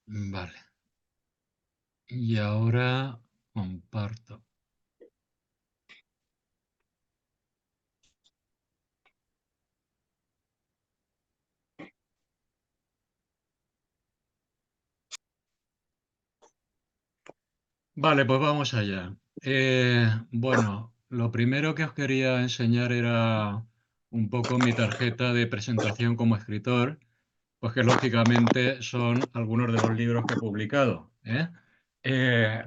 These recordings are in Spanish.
Vale. Y ahora comparto. Vale, pues vamos allá. Bueno, lo primero que os quería enseñar era un poco mi tarjeta de presentación como escritor, pues que lógicamente son algunos de los libros que he publicado, ¿eh? Eh,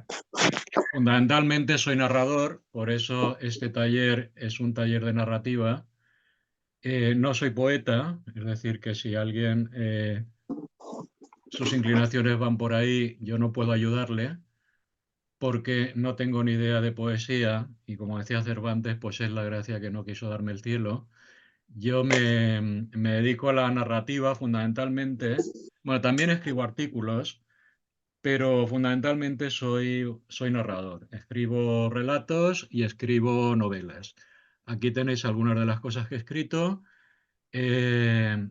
Fundamentalmente soy narrador, por eso este taller es un taller de narrativa. No soy poeta, es decir, que si alguien sus inclinaciones van por ahí, yo no puedo ayudarle porque no tengo ni idea de poesía y como decía Cervantes, pues es la gracia que no quiso darme el cielo. Me dedico a la narrativa fundamentalmente. Bueno, también escribo artículos, pero fundamentalmente soy narrador. Escribo relatos y escribo novelas. Aquí tenéis algunas de las cosas que he escrito. Eh,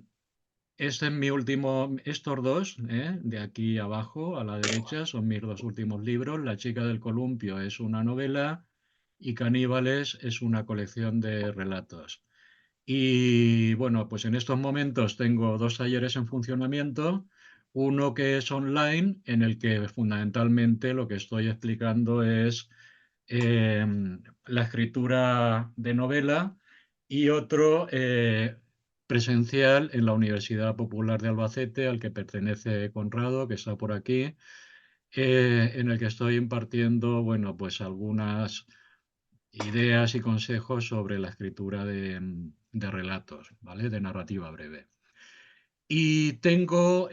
este es mi último, estos dos, de aquí abajo a la derecha, son mis dos últimos libros. La chica del columpio es una novela y Caníbales es una colección de relatos. Y bueno, pues en estos momentos tengo dos talleres en funcionamiento. Uno que es online, en el que fundamentalmente lo que estoy explicando es eh, la escritura de novela, y otro presencial en la Universidad Popular de Albacete, al que pertenece Conrado, que está por aquí, en el que estoy impartiendo, bueno, pues algunas ideas y consejos sobre la escritura de relatos, ¿vale? De narrativa breve. Y tengo,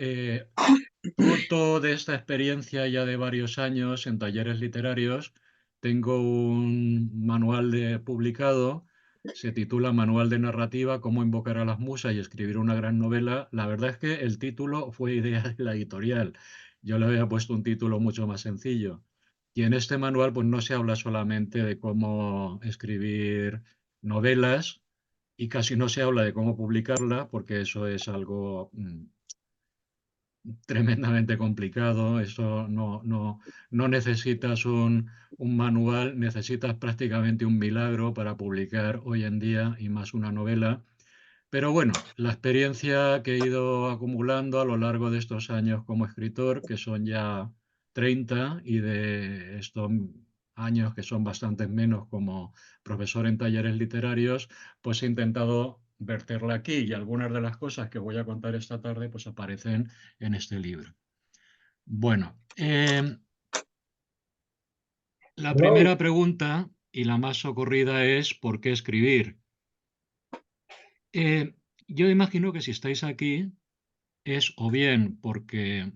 fruto de esta experiencia ya de varios años en talleres literarios, tengo un manual publicado, se titula Manual de Narrativa, cómo invocar a las musas y escribir una gran novela. La verdad es que el título fue idea de la editorial. Yo le había puesto un título mucho más sencillo. Y en este manual pues no se habla solamente de cómo escribir novelas y casi no se habla de cómo publicarla, porque eso es algo tremendamente complicado. Eso no necesitas un manual, necesitas prácticamente un milagro para publicar hoy en día y más una novela. Pero bueno, la experiencia que he ido acumulando a lo largo de estos años como escritor, que son ya 30, y de estos años que son bastantes menos como profesor en talleres literarios, pues he intentado verterla aquí, y algunas de las cosas que voy a contar esta tarde pues aparecen en este libro. Bueno, la Eloy, primera pregunta y la más socorrida es ¿por qué escribir? Eh, yo imagino que si estáis aquí es o bien porque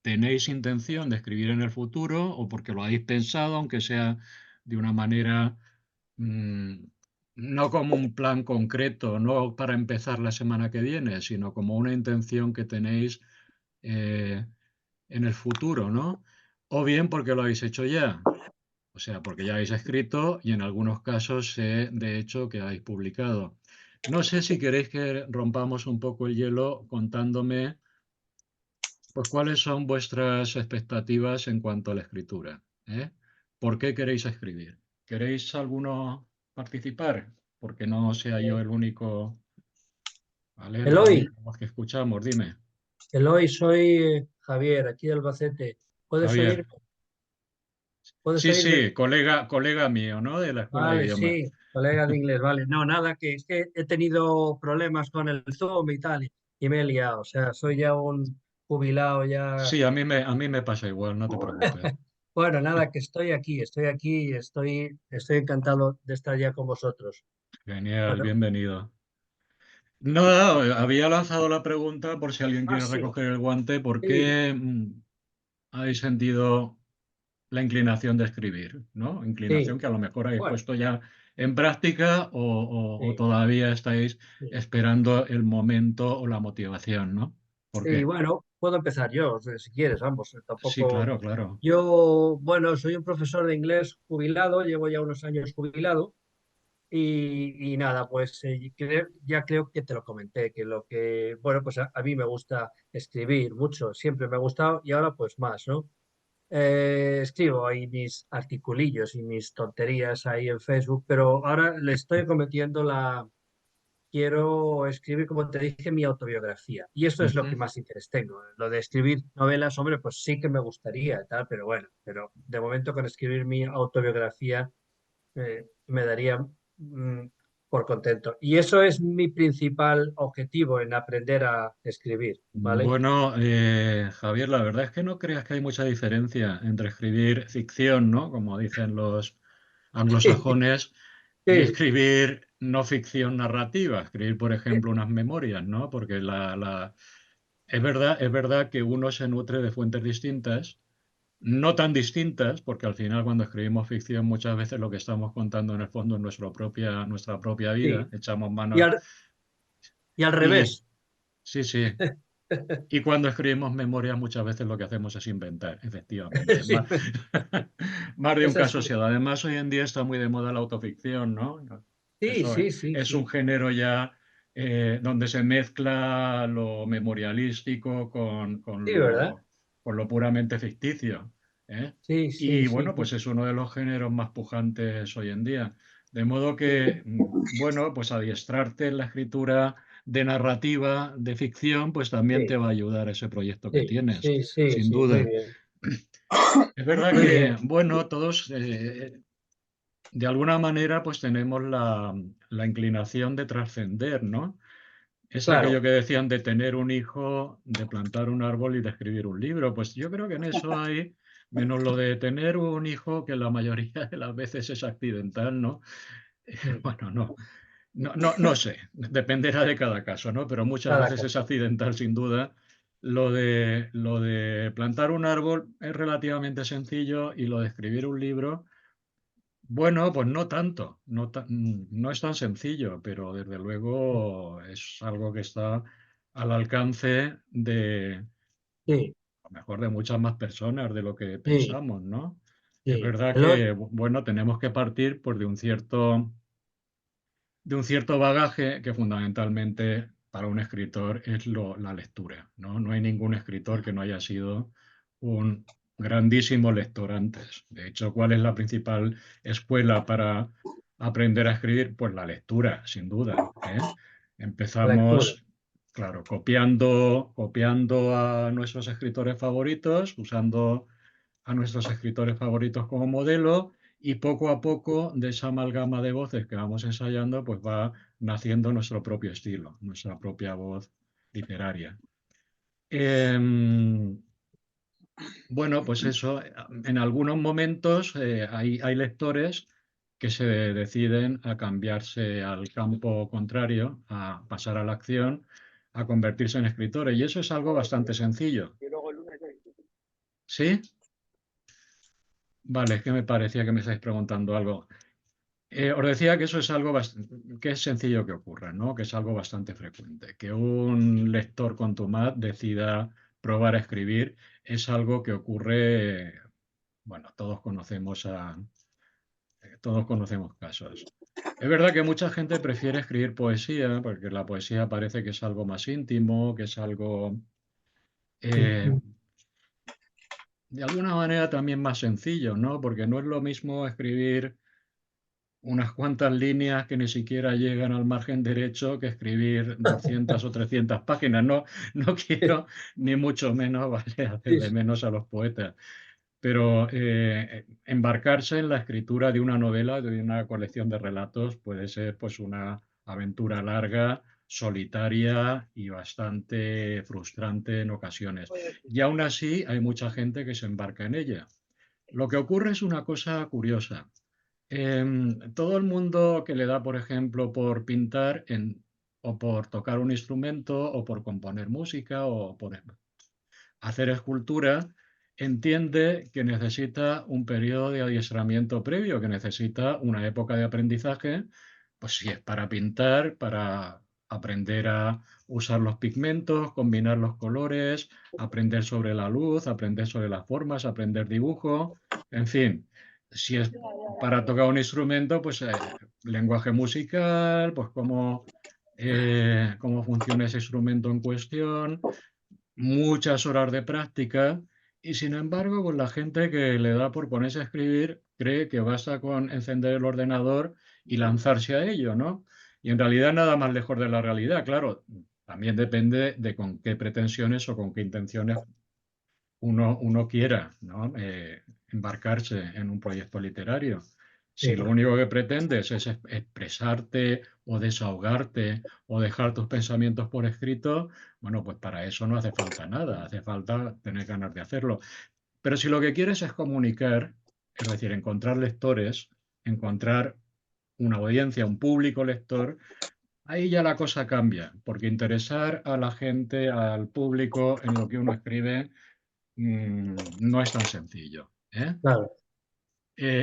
tenéis intención de escribir en el futuro o porque lo habéis pensado, aunque sea de una manera mm, no como un plan concreto, no para empezar la semana que viene, sino como una intención que tenéis eh, en el futuro, ¿no? O bien porque lo habéis hecho ya, o sea, porque ya habéis escrito y en algunos casos sé, de hecho, que habéis publicado. No sé si queréis que rompamos un poco el hielo contándome, pues, cuáles son vuestras expectativas en cuanto a la escritura, ¿eh? ¿Por qué queréis escribir? ¿Queréis alguno participar? Porque no sea yo el único, ¿vale? La Eloy, única voz que escuchamos. Dime, Eloy, soy Javier, aquí de Albacete. ¿Puedes oírme? Javier. ¿Puedes Sí, oírme? sí, colega mío, ¿no? De la Escuela de Vale, Idiomas. sí, colega de inglés, vale. No, nada, que es que he tenido problemas con el Zoom y tal, y me he liado. O sea, soy ya un jubilado ya. Sí, a mí me pasa igual, no te preocupes. Bueno, nada, que estoy aquí y estoy encantado de estar ya con vosotros. Genial, Bueno, bienvenido. No, había lanzado la pregunta por si alguien quiere sí, recoger el guante. ¿Por sí, qué habéis sentido la inclinación de escribir, ¿no? sí, Inclinación que a lo mejor habéis bueno, puesto ya en práctica o sí, todavía estáis sí. esperando el momento o la motivación, ¿no? ¿Por Sí, qué? bueno, puedo empezar yo, o sea, si quieres, vamos, Sí, tampoco. claro, claro. Yo, bueno, soy un profesor de inglés jubilado, llevo ya unos años jubilado Y nada, pues ya creo que te lo comenté, que bueno, pues a mí me gusta escribir mucho, siempre me ha gustado y ahora pues más, ¿no? Escribo ahí mis articulillos y mis tonterías ahí en Facebook, pero ahora le estoy cometiendo quiero escribir, como te dije, mi autobiografía. Y esto es lo Ujú. que más interés tengo. Lo de escribir novelas, hombre, pues sí que me gustaría, tal, pero bueno, pero de momento con escribir mi autobiografía me daría mm, por contento. Y eso es mi principal objetivo en aprender a escribir, ¿vale? Bueno, Javier, la verdad es que no creas que hay mucha diferencia entre escribir ficción, ¿no? Como dicen los anglosajones, y Sí, escribir no ficción narrativa, escribir, por ejemplo, unas memorias, ¿no? Porque es verdad que uno se nutre de fuentes distintas, no tan distintas, porque al final cuando escribimos ficción muchas veces lo que estamos contando en el fondo es nuestra propia vida, sí. echamos Y manos al, y al y revés. sí, sí. Y cuando escribimos memorias muchas veces lo que hacemos es inventar, efectivamente. Sí, Más de un es caso así. se ha dado. Además, hoy en día está muy de moda la autoficción, ¿no? Sí, Eso sí, sí, es un sí. género ya donde se mezcla lo memorialístico Sí, ¿verdad? con lo puramente ficticio, ¿eh? Sí, sí, Y sí. bueno, pues es uno de los géneros más pujantes hoy en día. De modo que, bueno, pues adiestrarte en la escritura de narrativa, de ficción, pues también te Sí, va a ayudar ese proyecto que sí, tienes, sí, sí, sin sí, muy duda. bien. Es verdad Muy bien. que, bueno, todos de alguna manera pues tenemos la inclinación de trascender, ¿no? Es aquello Claro. que decían de tener un hijo, de plantar un árbol y de escribir un libro. Pues yo creo que en eso hay, menos lo de tener un hijo, que la mayoría de las veces es accidental, ¿no? Mm. Bueno, no sé, dependerá de cada caso, ¿no? Pero muchas Cada veces es caso. accidental, sin duda. Lo de plantar un árbol es relativamente sencillo y lo de escribir un libro, bueno, pues no tanto, no es tan sencillo, pero desde luego es algo que está al alcance de, Sí, a lo mejor de muchas más personas de lo que sí, pensamos, ¿no? Es sí. verdad que, bueno, tenemos que partir pues, de un cierto bagaje que fundamentalmente para un escritor es la lectura, ¿no? No hay ningún escritor que no haya sido un grandísimo lector antes. De hecho, ¿cuál es la principal escuela para aprender a escribir? Pues la lectura, sin duda, ¿eh? La lectura. Empezamos, claro, copiando a nuestros escritores favoritos, usando a nuestros escritores favoritos como modelo y poco a poco de esa amalgama de voces que vamos ensayando, pues va naciendo nuestro propio estilo, nuestra propia voz literaria. Bueno, pues eso, en algunos momentos hay lectores que se deciden a cambiarse al campo contrario, a pasar a la acción, a convertirse en escritores. Y eso es algo bastante sencillo. ¿Sí? Vale, es que me parecía que me estáis preguntando algo. Os decía que eso es algo que es sencillo que ocurra, ¿no? Que es algo bastante frecuente. Que un lector contumaz decida probar a escribir es algo que ocurre, bueno, todos conocemos casos. Es verdad que mucha gente prefiere escribir poesía, porque la poesía parece que es algo más íntimo, que es algo eh, de alguna manera también más sencillo, ¿no? Porque no es lo mismo escribir unas cuantas líneas que ni siquiera llegan al margen derecho que escribir 200 o 300 páginas. No quiero ni mucho menos, ¿vale? hacer Sí, de sí. menos a los poetas, pero embarcarse en la escritura de una novela, de una colección de relatos, puede ser pues una aventura larga, solitaria y bastante frustrante en ocasiones. Y aún así hay mucha gente que se embarca en ella. Lo que ocurre es una cosa curiosa. Todo el mundo que le da, por ejemplo, por pintar o por tocar un instrumento o por componer música o por hacer escultura, entiende que necesita un periodo de adiestramiento previo, que necesita una época de aprendizaje, pues si es para pintar, para aprender a usar los pigmentos, combinar los colores, aprender sobre la luz, aprender sobre las formas, aprender dibujo, en fin, si es para tocar un instrumento, pues lenguaje musical, pues cómo funciona ese instrumento en cuestión, muchas horas de práctica, y sin embargo, pues la gente que le da por ponerse a escribir cree que basta con encender el ordenador y lanzarse a ello, ¿no? Y en realidad nada más lejos de la realidad, claro. También depende de con qué pretensiones o con qué intenciones uno quiera, ¿no? Embarcarse en un proyecto literario. Si lo Sí, único que pretendes es expresarte o desahogarte o dejar tus pensamientos por escrito, bueno, pues para eso no hace falta nada, hace falta tener ganas de hacerlo. Pero si lo que quieres es comunicar, es decir, encontrar lectores, encontrar una audiencia, un público lector, ahí ya la cosa cambia, porque interesar a la gente, al público en lo que uno escribe, no es tan sencillo, ¿eh? claro.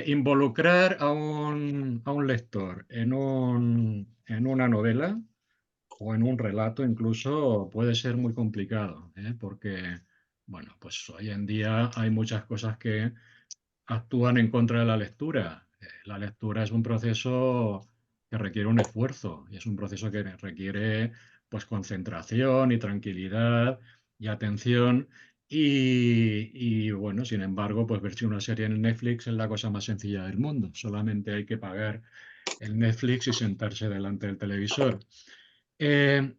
Involucrar a un lector en una novela o en un relato incluso puede ser muy complicado, ¿eh? Porque, bueno, pues hoy en día hay muchas cosas que actúan en contra de la lectura. La lectura es un proceso que requiere un esfuerzo y es un proceso que requiere pues concentración y tranquilidad y atención bueno, sin embargo, pues verse una serie en Netflix es la cosa más sencilla del mundo. Solamente hay que pagar el Netflix y sentarse delante del televisor. Eh,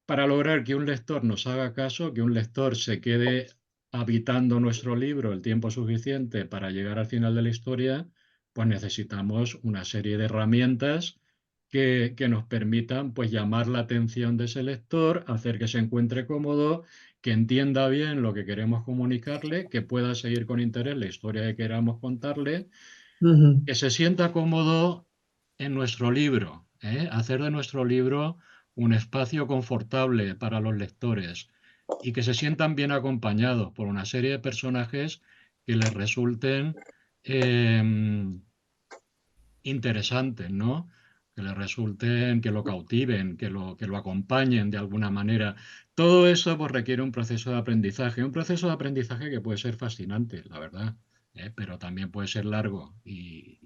para lograr que un lector nos haga caso, que un lector se quede habitando nuestro libro el tiempo suficiente para llegar al final de la historia, pues necesitamos una serie de herramientas que nos permitan pues llamar la atención de ese lector, hacer que se encuentre cómodo, que entienda bien lo que queremos comunicarle, que pueda seguir con interés la historia que queramos contarle, Ujú, que se sienta cómodo en nuestro libro, ¿eh? Hacer de nuestro libro un espacio confortable para los lectores y que se sientan bien acompañados por una serie de personajes que les resulten eh, interesantes, ¿no? Que les resulten, que lo cautiven, que lo acompañen de alguna manera. Todo eso pues, requiere un proceso de aprendizaje que puede ser fascinante, la verdad, pero también puede ser largo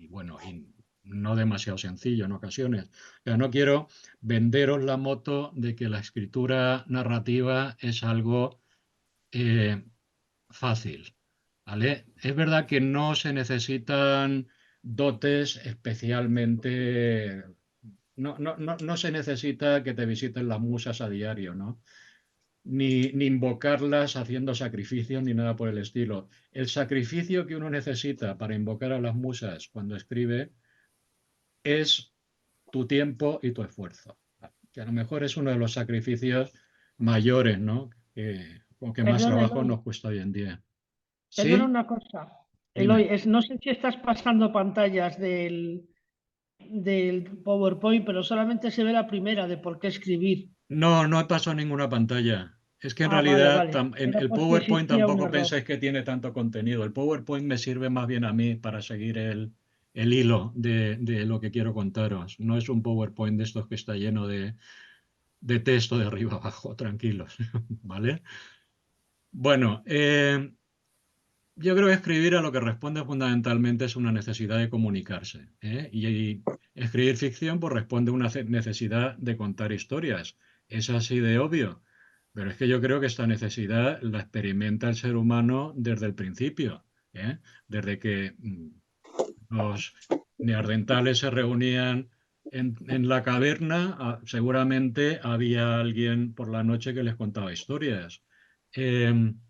bueno, y no demasiado sencillo en ocasiones. O sea, no quiero venderos la moto de que la escritura narrativa es algo eh, fácil, ¿vale? Es verdad que no se necesitan dotes especialmente, no se necesita que te visiten las musas a diario, ¿no? Ni invocarlas haciendo sacrificios ni nada por el estilo. El sacrificio que uno necesita para invocar a las musas cuando escribe es tu tiempo y tu esfuerzo, que a lo mejor es uno de los sacrificios mayores, ¿no? O que más Perdona, trabajo Eloy, nos cuesta hoy en día. perdona ¿Sí? una cosa. Eloy, Dime. no sé si estás pasando pantallas del PowerPoint, pero solamente se ve la primera de por qué escribir. No, no he pasado ninguna pantalla. Es que en Ah, vale, realidad vale. en Era el por si PowerPoint existía un tampoco error. pensáis que tiene tanto contenido. El PowerPoint me sirve más bien a mí para seguir el hilo de lo que quiero contaros. No es un PowerPoint de estos que está lleno de texto de arriba abajo, tranquilos, ¿vale? Bueno, yo creo que escribir a lo que responde fundamentalmente es una necesidad de comunicarse, ¿eh? Y escribir ficción pues responde a una necesidad de contar historias. Es así de obvio. Pero es que yo creo que esta necesidad la experimenta el ser humano desde el principio, ¿eh? Desde que los neandertales se reunían en la caverna, seguramente había alguien por la noche que les contaba historias. Em,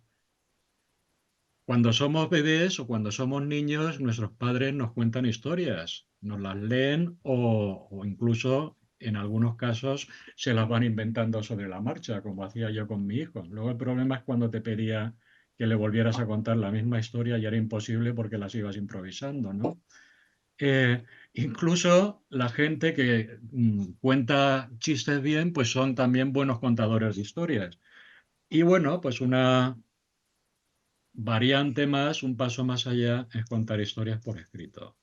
Cuando somos bebés o cuando somos niños, nuestros padres nos cuentan historias, nos las leen o incluso en algunos casos se las van inventando sobre la marcha, como hacía yo con mi hijo. Luego el problema es cuando te pedía que le volvieras a contar la misma historia y era imposible porque las ibas improvisando, ¿no? Incluso la gente que cuenta chistes bien, pues son también buenos contadores de historias. Y bueno, pues una variante más, un paso más allá, es contar historias por escrito.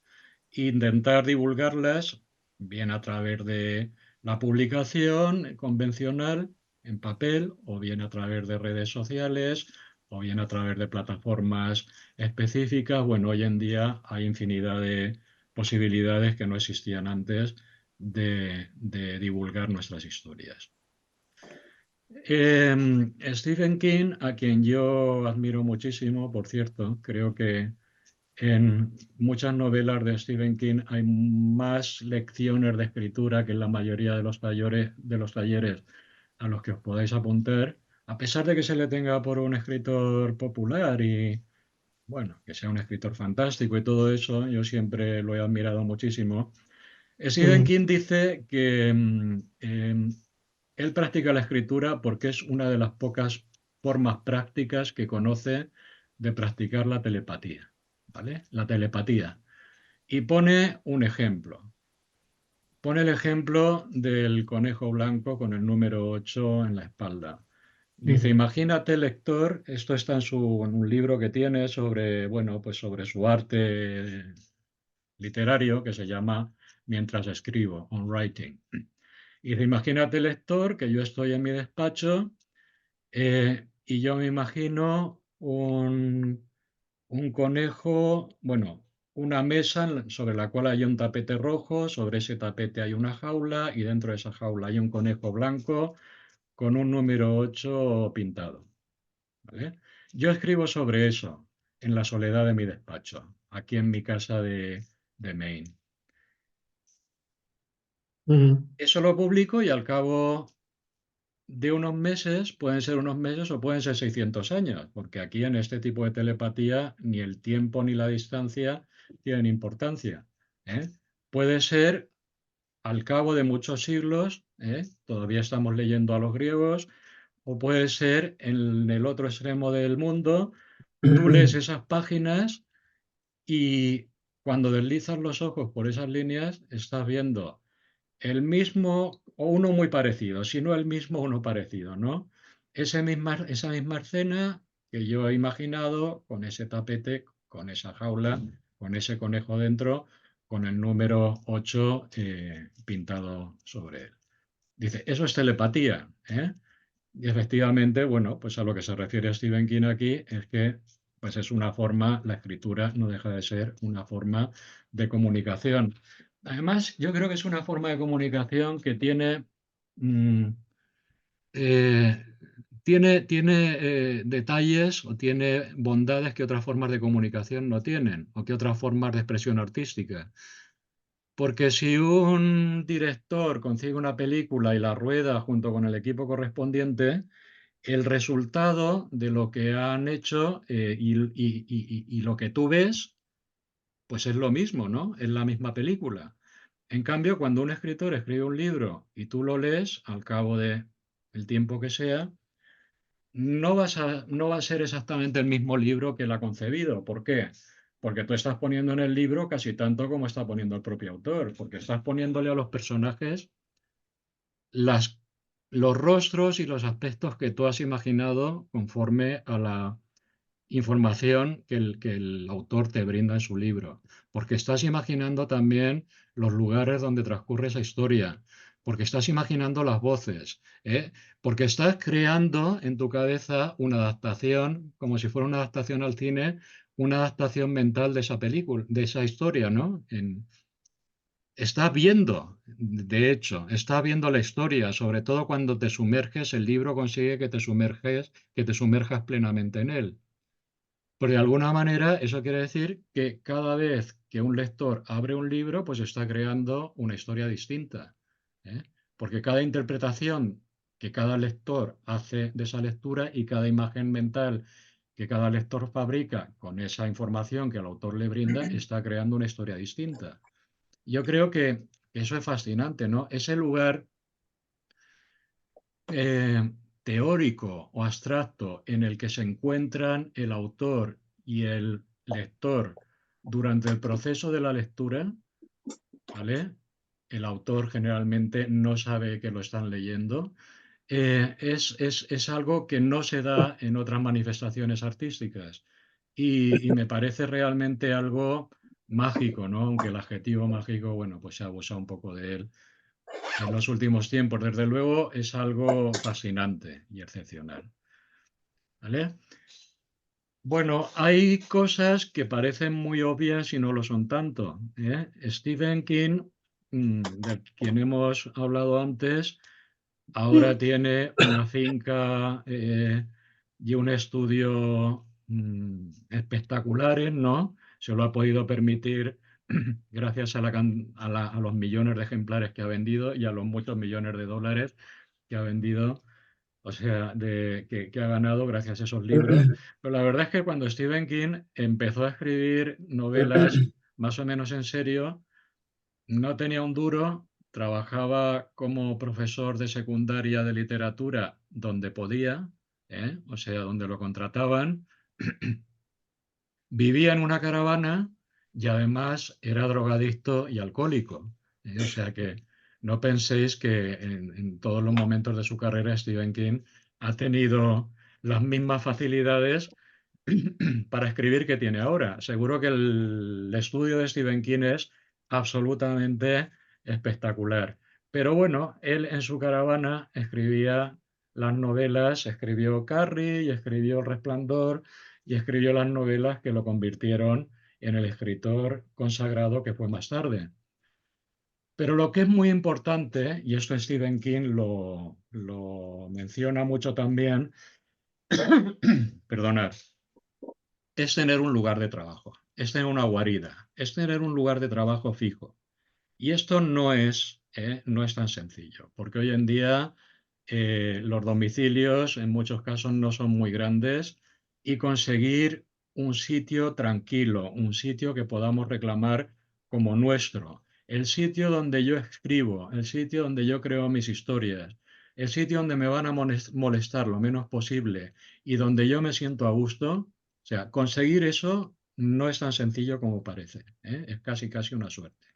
Intentar divulgarlas, bien a través de la publicación convencional en papel, o bien a través de redes sociales, o bien a través de plataformas específicas. Bueno, hoy en día hay infinidad de posibilidades que no existían antes de divulgar nuestras historias. Stephen King, a quien yo admiro muchísimo, por cierto, creo que en muchas novelas de Stephen King hay más lecciones de escritura que en la mayoría de los talleres a los que os podáis apuntar, a pesar de que se le tenga por un escritor popular y, bueno, que sea un escritor fantástico y todo eso, yo siempre lo he admirado muchísimo. Stephen King dice que él practica la escritura porque es una de las pocas formas prácticas que conoce de practicar la telepatía, ¿vale? La telepatía. Y pone un ejemplo. Pone el ejemplo del conejo blanco con el número 8 en la espalda. Dice, imagínate, lector, esto está en un libro que tiene sobre, bueno, pues sobre su arte literario que se llama Mientras escribo, On Writing. Y dice, imagínate, lector, que yo estoy en mi despacho y yo me imagino un conejo, bueno, una mesa sobre la cual hay un tapete rojo, sobre ese tapete hay una jaula y dentro de esa jaula hay un conejo blanco con un número 8 pintado. ¿Vale? Yo escribo sobre eso en la soledad de mi despacho, aquí en mi casa de Maine. Eso lo publico y al cabo de unos meses, pueden ser unos meses o pueden ser 600 años, porque aquí en este tipo de telepatía ni el tiempo ni la distancia tienen importancia. ¿Eh? Puede ser al cabo de muchos siglos, todavía estamos leyendo a los griegos, o puede ser en el otro extremo del mundo, tú lees esas páginas y cuando deslizas los ojos por esas líneas estás viendo el mismo o uno muy parecido, si no el mismo, uno parecido, ¿no? Esa misma escena que yo he imaginado con ese tapete, con esa jaula, con ese conejo dentro, con el número 8 pintado sobre él. Dice, eso es telepatía, ¿eh? Y efectivamente, bueno, pues a lo que se refiere Stephen King aquí es que pues es una forma, la escritura no deja de ser una forma de comunicación. Además, yo creo que es una forma de comunicación que mm, eh, tiene detalles o tiene bondades que otras formas de comunicación no tienen, o que otras formas de expresión artística. Porque si un director consigue una película y la rueda junto con el equipo correspondiente, el resultado de lo que han hecho y lo que tú ves, pues es lo mismo, ¿no? Es la misma película. En cambio, cuando un escritor escribe un libro y tú lo lees al cabo de el tiempo que sea, no va a ser exactamente el mismo libro que él ha concebido. ¿Por qué? Porque tú estás poniendo en el libro casi tanto como está poniendo el propio autor, porque estás poniéndole a los personajes las, los rostros y los aspectos que tú has imaginado conforme a la información que el autor te brinda en su libro, porque estás imaginando también los lugares donde transcurre esa historia, porque estás imaginando las voces, porque estás creando en tu cabeza una adaptación, como si fuera una adaptación al cine, una adaptación mental de esa película, de esa historia, ¿no? Estás viendo, de hecho, estás viendo la historia, sobre todo cuando te sumerges, el libro consigue que te sumerjas plenamente en él. Pero de alguna manera eso quiere decir que cada vez que un lector abre un libro, pues está creando una historia distinta, ¿eh? Porque cada interpretación que cada lector hace de esa lectura y cada imagen mental que cada lector fabrica con esa información que el autor le brinda, está creando una historia distinta. Yo creo que eso es fascinante, ¿no? Ese lugar eh, teórico o abstracto en el que se encuentran el autor y el lector durante el proceso de la lectura, ¿vale? El autor generalmente no sabe que lo están leyendo. Es algo que no se da en otras manifestaciones artísticas y me parece realmente algo mágico, ¿no? Aunque el adjetivo mágico, bueno, pues se ha abusado un poco de él en los últimos tiempos. Desde luego es algo fascinante y excepcional. ¿Vale? Bueno, hay cosas que parecen muy obvias y no lo son tanto, ¿eh? Stephen King, de quien hemos hablado antes, ahora tiene una finca y un estudio espectaculares, ¿no? Se lo ha podido permitir gracias a los millones de ejemplares que ha vendido y a los muchos millones de dólares que ha vendido, o sea, que ha ganado gracias a esos libros. Pero la verdad es que cuando Stephen King empezó a escribir novelas más o menos en serio, no tenía un duro, trabajaba como profesor de secundaria de literatura donde podía, o sea, donde lo contrataban, vivía en una caravana y además era drogadicto y alcohólico. O sea que no penséis que en todos los momentos de su carrera Stephen King ha tenido las mismas facilidades para escribir que tiene ahora. Seguro que el estudio de Stephen King es absolutamente espectacular. Pero bueno, él en su caravana escribía las novelas, escribió Carrie y escribió El Resplandor y escribió las novelas que lo convirtieron en el escritor consagrado que fue más tarde. Pero lo que es muy importante, y esto Stephen King lo menciona mucho también, perdonad, es tener un lugar de trabajo, es tener una guarida, es tener un lugar de trabajo fijo. Y esto no es tan sencillo, porque hoy en día los domicilios en muchos casos no son muy grandes y conseguir un sitio tranquilo, un sitio que podamos reclamar como nuestro, el sitio donde yo escribo, el sitio donde yo creo mis historias, el sitio donde me van a molestar lo menos posible y donde yo me siento a gusto, o sea, conseguir eso no es tan sencillo como parece, ¿eh? Es casi casi una suerte.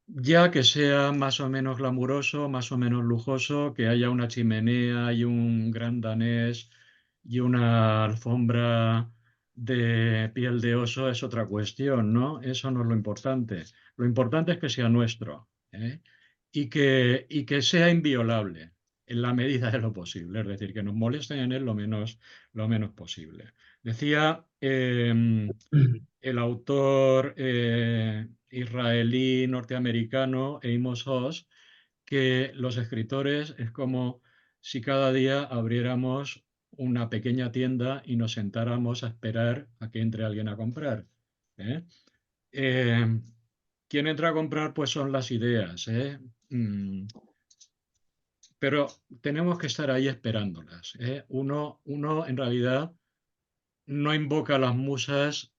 Ya que sea más o menos glamuroso, más o menos lujoso, que haya una chimenea y un gran danés y una alfombra de piel de oso es otra cuestión, ¿no? Eso no es lo importante. Lo importante es que sea nuestro, ¿eh? Y que sea inviolable en la medida de lo posible, es decir, que nos molesten en él lo menos posible. Decía el autor israelí norteamericano Amos Oz que los escritores es como si cada día abriéramos una pequeña tienda y nos sentáramos a esperar a que entre alguien a comprar. ¿Eh? Eh, ¿Quién entra a comprar? Pues son las ideas, ¿eh? Pero tenemos que estar ahí esperándolas, ¿eh? Uno en realidad no invoca a las musas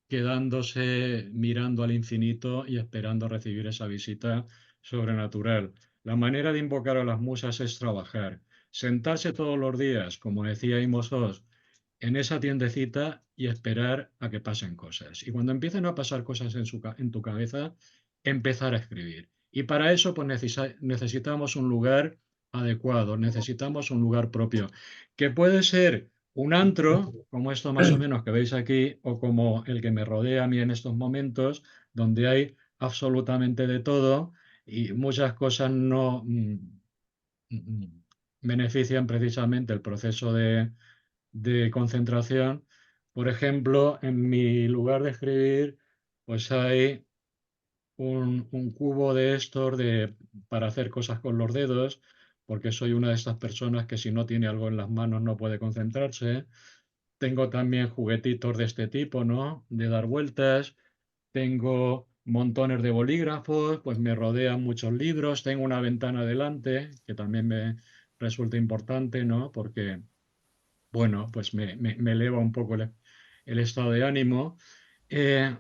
quedándose mirando al infinito y esperando recibir esa visita sobrenatural. La manera de invocar a las musas es trabajar, sentarse todos los días, como decía Amos Oz, en esa tiendecita y esperar a que pasen cosas. Y cuando empiecen a pasar cosas en tu cabeza, empezar a escribir. Y para eso pues necesitamos un lugar adecuado, necesitamos un lugar propio, que puede ser un antro, como esto más o menos que veis aquí, o como el que me rodea a mí en estos momentos, donde hay absolutamente de todo y muchas cosas no benefician precisamente el proceso de concentración. Por ejemplo, en mi lugar de escribir, pues hay un cubo de estos para hacer cosas con los dedos, porque soy una de estas personas que si no tiene algo en las manos no puede concentrarse. Tengo también juguetitos de este tipo, ¿no? De dar vueltas. Tengo montones de bolígrafos, pues me rodean muchos libros. Tengo una ventana delante, que también me resulta importante, ¿no? Porque, bueno, pues me eleva un poco el estado de ánimo. Eh,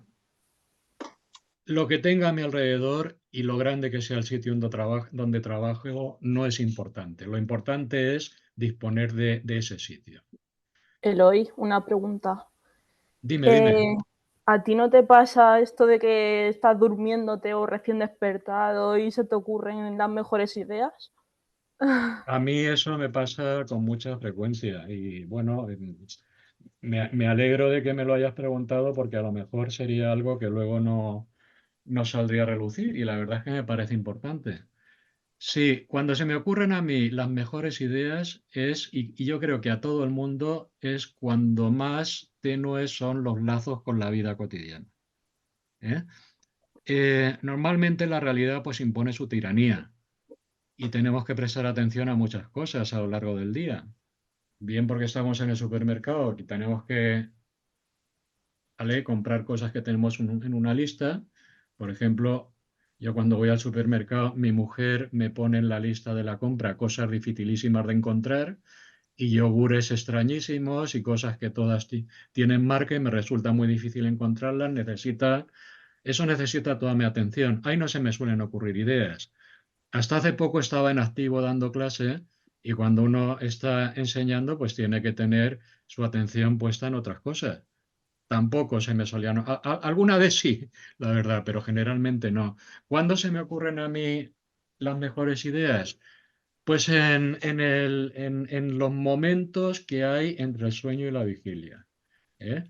lo que tenga a mi alrededor y lo grande que sea el sitio donde trabajo no es importante. Lo importante es disponer de ese sitio. Eloy, una pregunta. Dime, dime. ¿A ti no te pasa esto de que estás durmiéndote o recién despertado y se te ocurren las mejores ideas? A mí eso me pasa con mucha frecuencia y bueno, me alegro de que me lo hayas preguntado porque a lo mejor sería algo que luego no saldría a relucir y la verdad es que me parece importante. Sí, cuando se me ocurren a mí las mejores ideas y yo creo que a todo el mundo, es cuando más tenues son los lazos con la vida cotidiana. ¿Eh? Normalmente la realidad pues impone su tiranía y tenemos que prestar atención a muchas cosas a lo largo del día. Bien porque estamos en el supermercado y tenemos que, ¿vale?, comprar cosas que tenemos en una lista. Por ejemplo, yo cuando voy al supermercado, mi mujer me pone en la lista de la compra cosas dificilísimas de encontrar y yogures extrañísimos y cosas que todas tienen marca y me resulta muy difícil encontrarlas. Eso necesita toda mi atención. Ahí no se me suelen ocurrir ideas. Hasta hace poco estaba en activo dando clase y cuando uno está enseñando, pues tiene que tener su atención puesta en otras cosas. Tampoco se me solían... alguna vez sí, la verdad, pero generalmente no. ¿Cuándo se me ocurren a mí las mejores ideas? Pues en los momentos que hay entre el sueño y la vigilia. ¿Eh?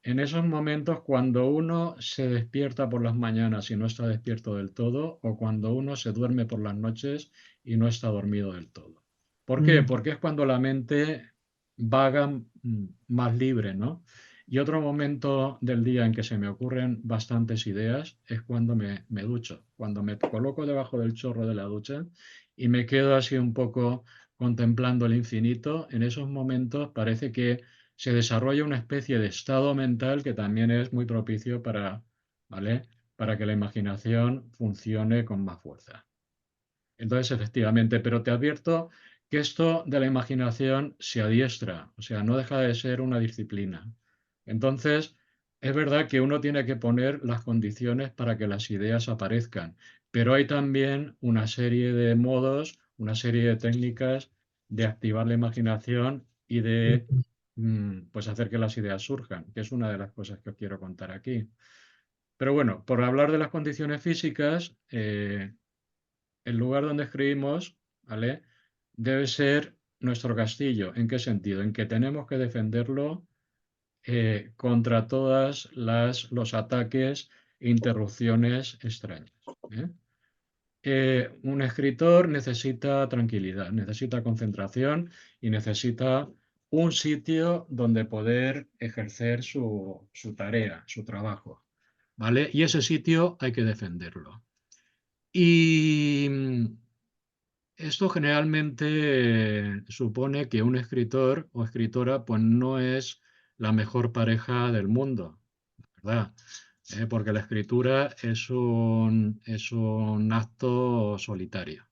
En esos momentos cuando uno se despierta por las mañanas y no está despierto del todo, o cuando uno se duerme por las noches y no está dormido del todo. ¿Por qué? Mm, Porque es cuando la mente vaga más libre, ¿no? Y otro momento del día en que se me ocurren bastantes ideas es cuando me ducho, cuando me coloco debajo del chorro de la ducha y me quedo así un poco contemplando el infinito. En esos momentos parece que se desarrolla una especie de estado mental que también es muy propicio ¿vale?, para que la imaginación funcione con más fuerza. Entonces, efectivamente, pero te advierto que esto de la imaginación se adiestra, o sea, no deja de ser una disciplina. Entonces, es verdad que uno tiene que poner las condiciones para que las ideas aparezcan, pero hay también una serie de modos, una serie de técnicas de activar la imaginación y de mm. pues hacer que las ideas surjan, que es una de las cosas que os quiero contar aquí. Pero bueno, por hablar de las condiciones físicas, el lugar donde escribimos, ¿vale?, debe ser nuestro castillo. ¿En qué sentido? En que tenemos que defenderlo contra todas los ataques e interrupciones extrañas. ¿Eh? Un escritor necesita tranquilidad, necesita concentración y necesita un sitio donde poder ejercer su tarea, su trabajo, ¿vale? Y ese sitio hay que defenderlo. Y esto generalmente supone que un escritor o escritora pues no es la mejor pareja del mundo, ¿verdad? Porque la escritura es un acto solitario.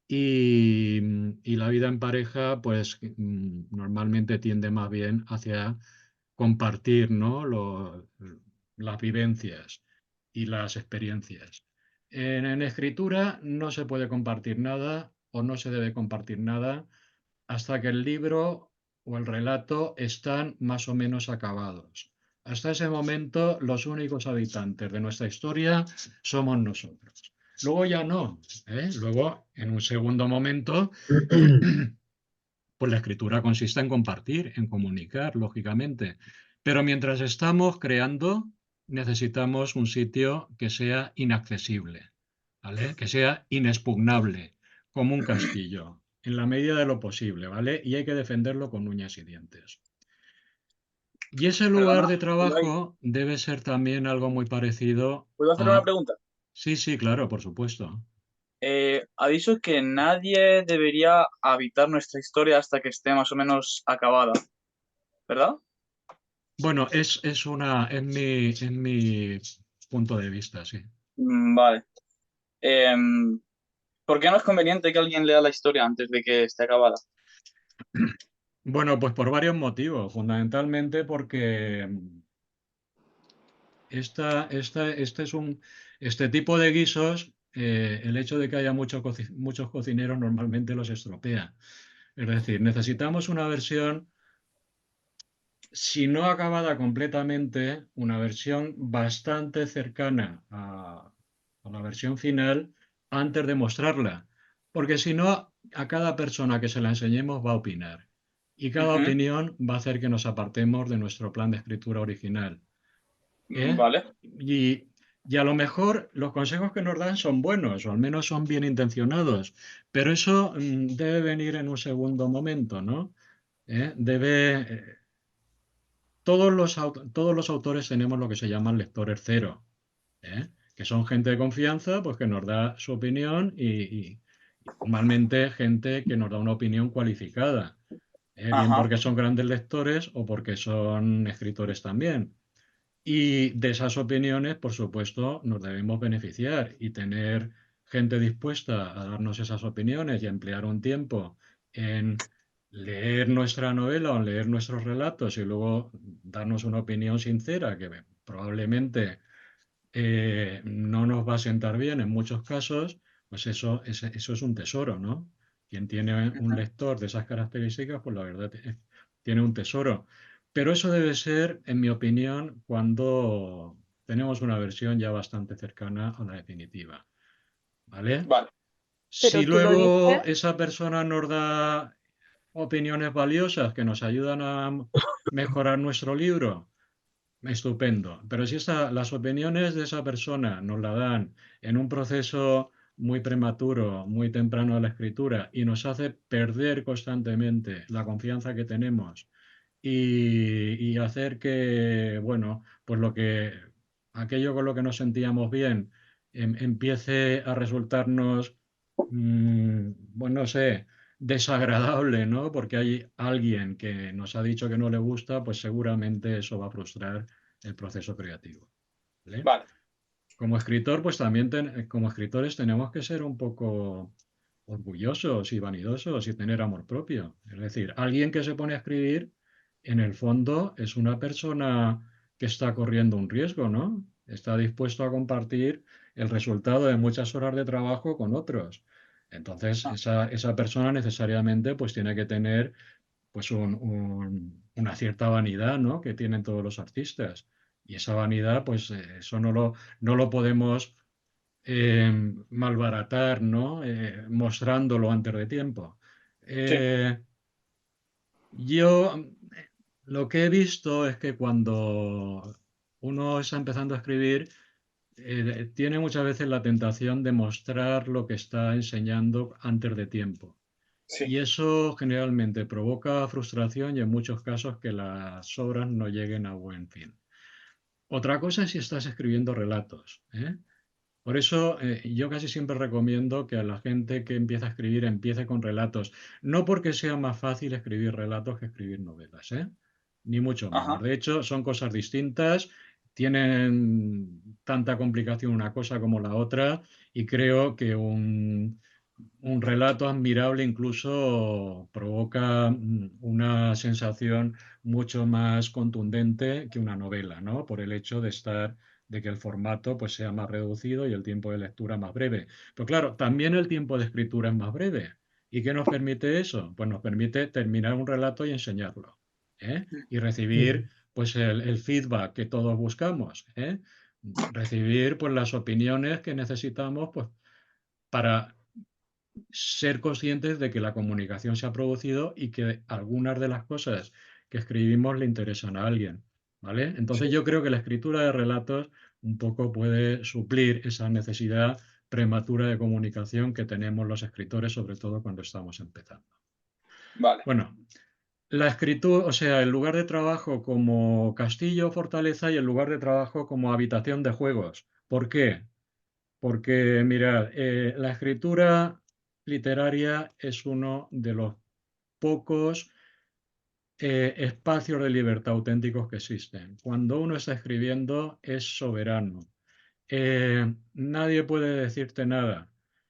Y la vida en pareja, pues normalmente tiende más bien hacia compartir, ¿no?, las vivencias y las experiencias. En escritura no se puede compartir nada o no se debe compartir nada hasta que el libro o el relato están más o menos acabados. Hasta ese momento, los únicos habitantes de nuestra historia somos nosotros. Luego ya no, ¿eh? Luego, en un segundo momento, pues la escritura consiste en compartir, en comunicar, lógicamente. Pero mientras estamos creando, necesitamos un sitio que sea inaccesible, ¿vale?, que sea inexpugnable, como un castillo, en la medida de lo posible, ¿vale? Y hay que defenderlo con uñas y dientes. Y ese lugar Perdona, de Ibai, trabajo debe ser también algo muy parecido ¿puedo hacer una a... pregunta? Sí, sí, claro, por supuesto. Ha dicho que nadie debería habitar nuestra historia hasta que esté más o menos acabada, ¿verdad? Bueno, es mi punto de vista, sí. Vale. Em, ¿Por qué no es conveniente que alguien lea la historia antes de que esté acabada? Bueno, pues por varios motivos, fundamentalmente porque este tipo de guisos, el hecho de que haya muchos cocineros normalmente los estropea. Es decir, necesitamos una versión, si no acabada completamente, una versión bastante cercana a la versión final antes de mostrarla, porque si no, a cada persona que se la enseñemos va a opinar y cada Ujú, opinión va a hacer que nos apartemos de nuestro plan de escritura original. ¿Eh? vale. Y Y a lo mejor los consejos que nos dan son buenos, o al menos son bien intencionados, pero eso debe venir en un segundo momento, ¿no? Todos los autores tenemos lo que se llaman lectores cero, ¿eh? Que son gente de confianza, pues que nos da su opinión y normalmente gente que nos da una opinión cualificada, bien Ajá, porque son grandes lectores o porque son escritores también. Y de esas opiniones, por supuesto, nos debemos beneficiar y tener gente dispuesta a darnos esas opiniones y a emplear un tiempo en leer nuestra novela o en leer nuestros relatos y luego darnos una opinión sincera que probablemente no nos va a sentar bien en muchos casos, pues eso es un tesoro, ¿no? Quien tiene un ujú, lector de esas características, pues la verdad tiene un tesoro. Pero eso debe ser, en mi opinión, cuando tenemos una versión ya bastante cercana a la definitiva, ¿vale? vale, Si Pero tú lo luego dices, esa persona nos da opiniones valiosas que nos ayudan a mejorar nuestro libro, estupendo. Pero si las opiniones de esa persona nos la dan en un proceso muy prematuro, muy temprano de la escritura y nos hace perder constantemente la confianza que tenemos y hacer que, bueno, pues aquello con lo que nos sentíamos bien empiece a resultarnos, bueno, no sé, desagradable, ¿no? Porque hay alguien que nos ha dicho que no le gusta, pues seguramente eso va a frustrar el proceso creativo, ¿vale? vale, Como escritor, pues también como escritores tenemos que ser un poco orgullosos y vanidosos y tener amor propio. Es decir, alguien que se pone a escribir, en el fondo, es una persona que está corriendo un riesgo, ¿no? Está dispuesto a compartir el resultado de muchas horas de trabajo con otros. Entonces, ah, esa persona necesariamente pues tiene que tener pues una cierta vanidad, ¿no? Que tienen todos los artistas. Y esa vanidad, pues eso no lo podemos malbaratar, ¿no? Mostrándolo antes de tiempo. sí, Eh, yo lo que he visto es que cuando uno está empezando a escribir, tiene muchas veces la tentación de mostrar lo que está enseñando antes de tiempo. sí, Y eso generalmente provoca frustración y en muchos casos que las obras no lleguen a buen fin. Otra cosa es si estás escribiendo relatos, ¿eh? Por eso yo casi siempre recomiendo que a la gente que empieza a escribir empiece con relatos. No porque sea más fácil escribir relatos que escribir novelas, ¿eh? Ni mucho menos. ajá, De hecho, son cosas distintas, tienen tanta complicación una cosa como la otra y creo que un relato admirable incluso provoca una sensación mucho más contundente que una novela, ¿no? Por el hecho de que el formato pues sea más reducido y el tiempo de lectura más breve. Pero claro, también el tiempo de escritura es más breve. ¿Y qué nos permite eso? Pues nos permite terminar un relato y enseñarlo, ¿eh? Y recibir pues el feedback que todos buscamos, ¿eh? Recibir pues las opiniones que necesitamos pues para ser conscientes de que la comunicación se ha producido y que algunas de las cosas que escribimos le interesan a alguien, ¿vale? Entonces sí, yo creo que la escritura de relatos un poco puede suplir esa necesidad prematura de comunicación que tenemos los escritores, sobre todo cuando estamos empezando. vale, Bueno, la escritura, o sea, el lugar de trabajo como castillo o fortaleza y el lugar de trabajo como habitación de juegos. ¿Por qué? Porque, mirad, la escritura literaria es uno de los pocos espacios de libertad auténticos que existen. Cuando uno está escribiendo es soberano. Nadie puede decirte nada,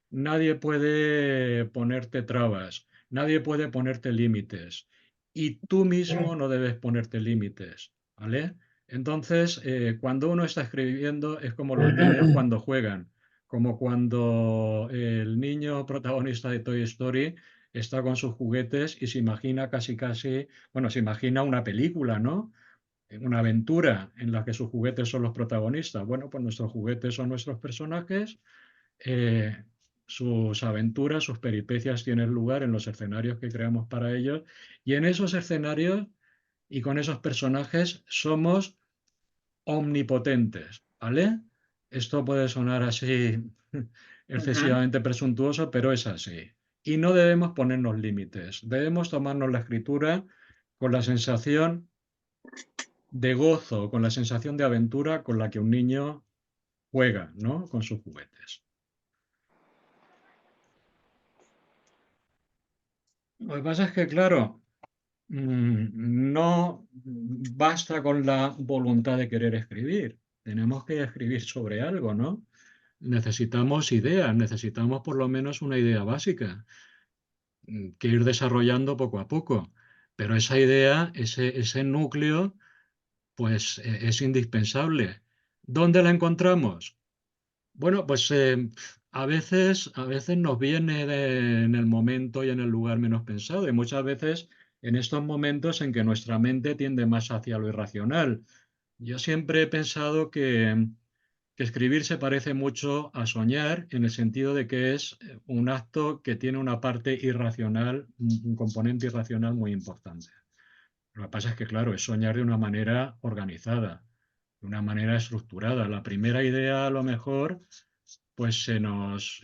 nadie puede ponerte trabas, nadie puede ponerte límites y tú mismo no debes ponerte límites, ¿vale? Entonces, cuando uno está escribiendo es como los niños cuando juegan, como cuando el niño protagonista de Toy Story está con sus juguetes y se imagina casi casi, bueno, se imagina una película, ¿no? Una aventura en la que sus juguetes son los protagonistas. Bueno, pues nuestros juguetes son nuestros personajes, eh, sus aventuras, sus peripecias tienen lugar en los escenarios que creamos para ellos y en esos escenarios y con esos personajes somos omnipotentes, ¿vale? Esto puede sonar así excesivamente presuntuoso, pero es así. Y no debemos ponernos límites. Debemos tomarnos la escritura con la sensación de gozo, con la sensación de aventura con la que un niño juega, ¿no? Con sus juguetes. Lo que pasa es que, claro, no basta con la voluntad de querer escribir. Tenemos que escribir sobre algo, ¿no? Necesitamos ideas, necesitamos por lo menos una idea básica que ir desarrollando poco a poco. Pero esa idea, ese núcleo, pues es indispensable. ¿Dónde la encontramos? Bueno, pues a veces nos viene en el momento y en el lugar menos pensado, y muchas veces en estos momentos en que nuestra mente tiende más hacia lo irracional. Yo siempre he pensado que escribir se parece mucho a soñar en el sentido de que es un acto que tiene una parte irracional, un componente irracional muy importante. Lo que pasa es que, claro, es soñar de una manera organizada, de una manera estructurada. La primera idea, a lo mejor, pues se nos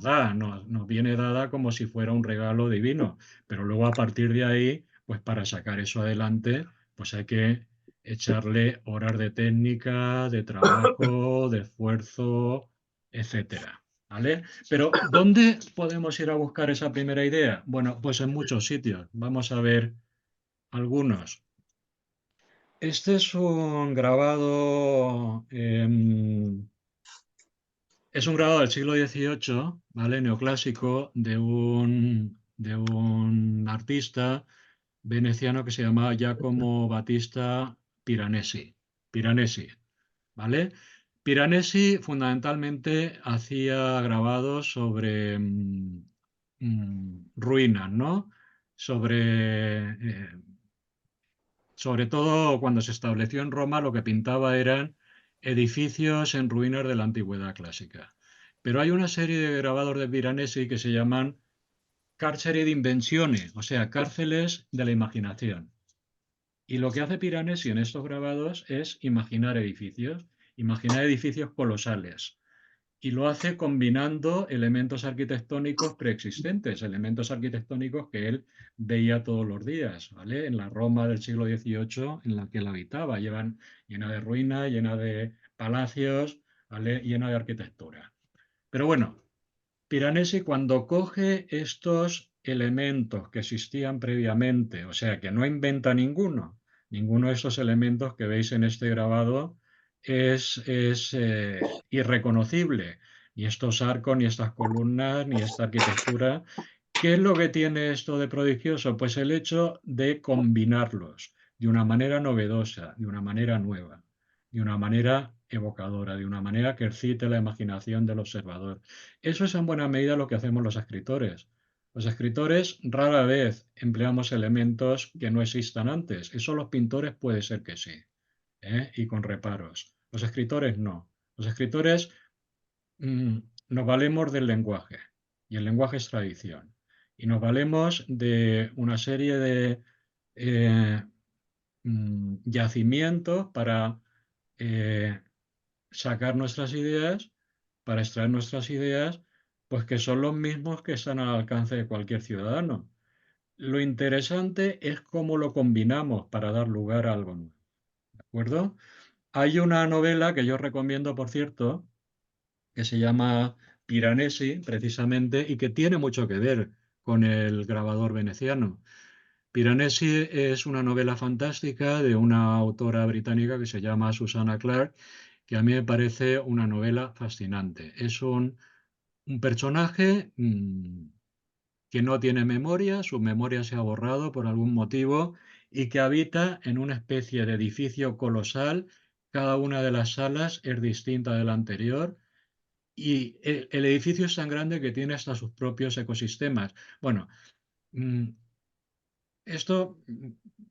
da, nos viene dada como si fuera un regalo divino, pero luego a partir de ahí, pues para sacar eso adelante, pues hay que echarle horas de técnica, de trabajo, de esfuerzo, etcétera. ¿Vale? Pero ¿dónde podemos ir a buscar esa primera idea? Bueno, pues en muchos sitios. Vamos a ver algunos. Este es un grabado, es un grabado del siglo XVIII, ¿vale? Neoclásico, de un artista veneciano que se llamaba Giacomo Battista Piranesi. Piranesi, ¿vale? Piranesi fundamentalmente hacía grabados sobre ruinas, ¿no? Sobre todo cuando se estableció en Roma, lo que pintaba eran edificios en ruinas de la antigüedad clásica. Pero hay una serie de grabados de Piranesi que se llaman carceri di invenzione, o sea, cárceles de la imaginación. Y lo que hace Piranesi en estos grabados es imaginar edificios colosales, y lo hace combinando elementos arquitectónicos preexistentes, elementos arquitectónicos que él veía todos los días, ¿vale? En la Roma del siglo XVIII en la que él habitaba, llena de ruinas, llena de palacios, ¿vale? Llena de arquitectura. Pero bueno, Piranesi cuando coge estos elementos que existían previamente, o sea, que no inventa ninguno de estos elementos que veis en este grabado es irreconocible, ni estos arcos, ni estas columnas, ni esta arquitectura. ¿Qué es lo que tiene esto de prodigioso? Pues el hecho de combinarlos de una manera novedosa, de una manera nueva, de una manera evocadora, de una manera que excite la imaginación del observador. Eso es en buena medida lo que hacemos los escritores. Los escritores rara vez empleamos elementos que no existan antes. Eso los pintores puede ser que sí, ¿eh? Y con reparos. Los escritores no. Los escritores mm, nos valemos del lenguaje, y el lenguaje es tradición. Y nos valemos de una serie de eh, yacimientos para eh, sacar nuestras ideas, para extraer nuestras ideas, pues que son los mismos que están al alcance de cualquier ciudadano. Lo interesante es cómo lo combinamos para dar lugar a algo nuevo. ¿De acuerdo? Hay una novela que yo recomiendo, por cierto, que se llama Piranesi, precisamente, y que tiene mucho que ver con el grabador veneciano. Piranesi es una novela fantástica de una autora británica que se llama Susanna Clarke, que a mí me parece una novela fascinante. Es un personaje que no tiene memoria, su memoria se ha borrado por algún motivo y que habita en una especie de edificio colosal. Cada una de las salas es distinta de la anterior y el edificio es tan grande que tiene hasta sus propios ecosistemas. Bueno, mm, esto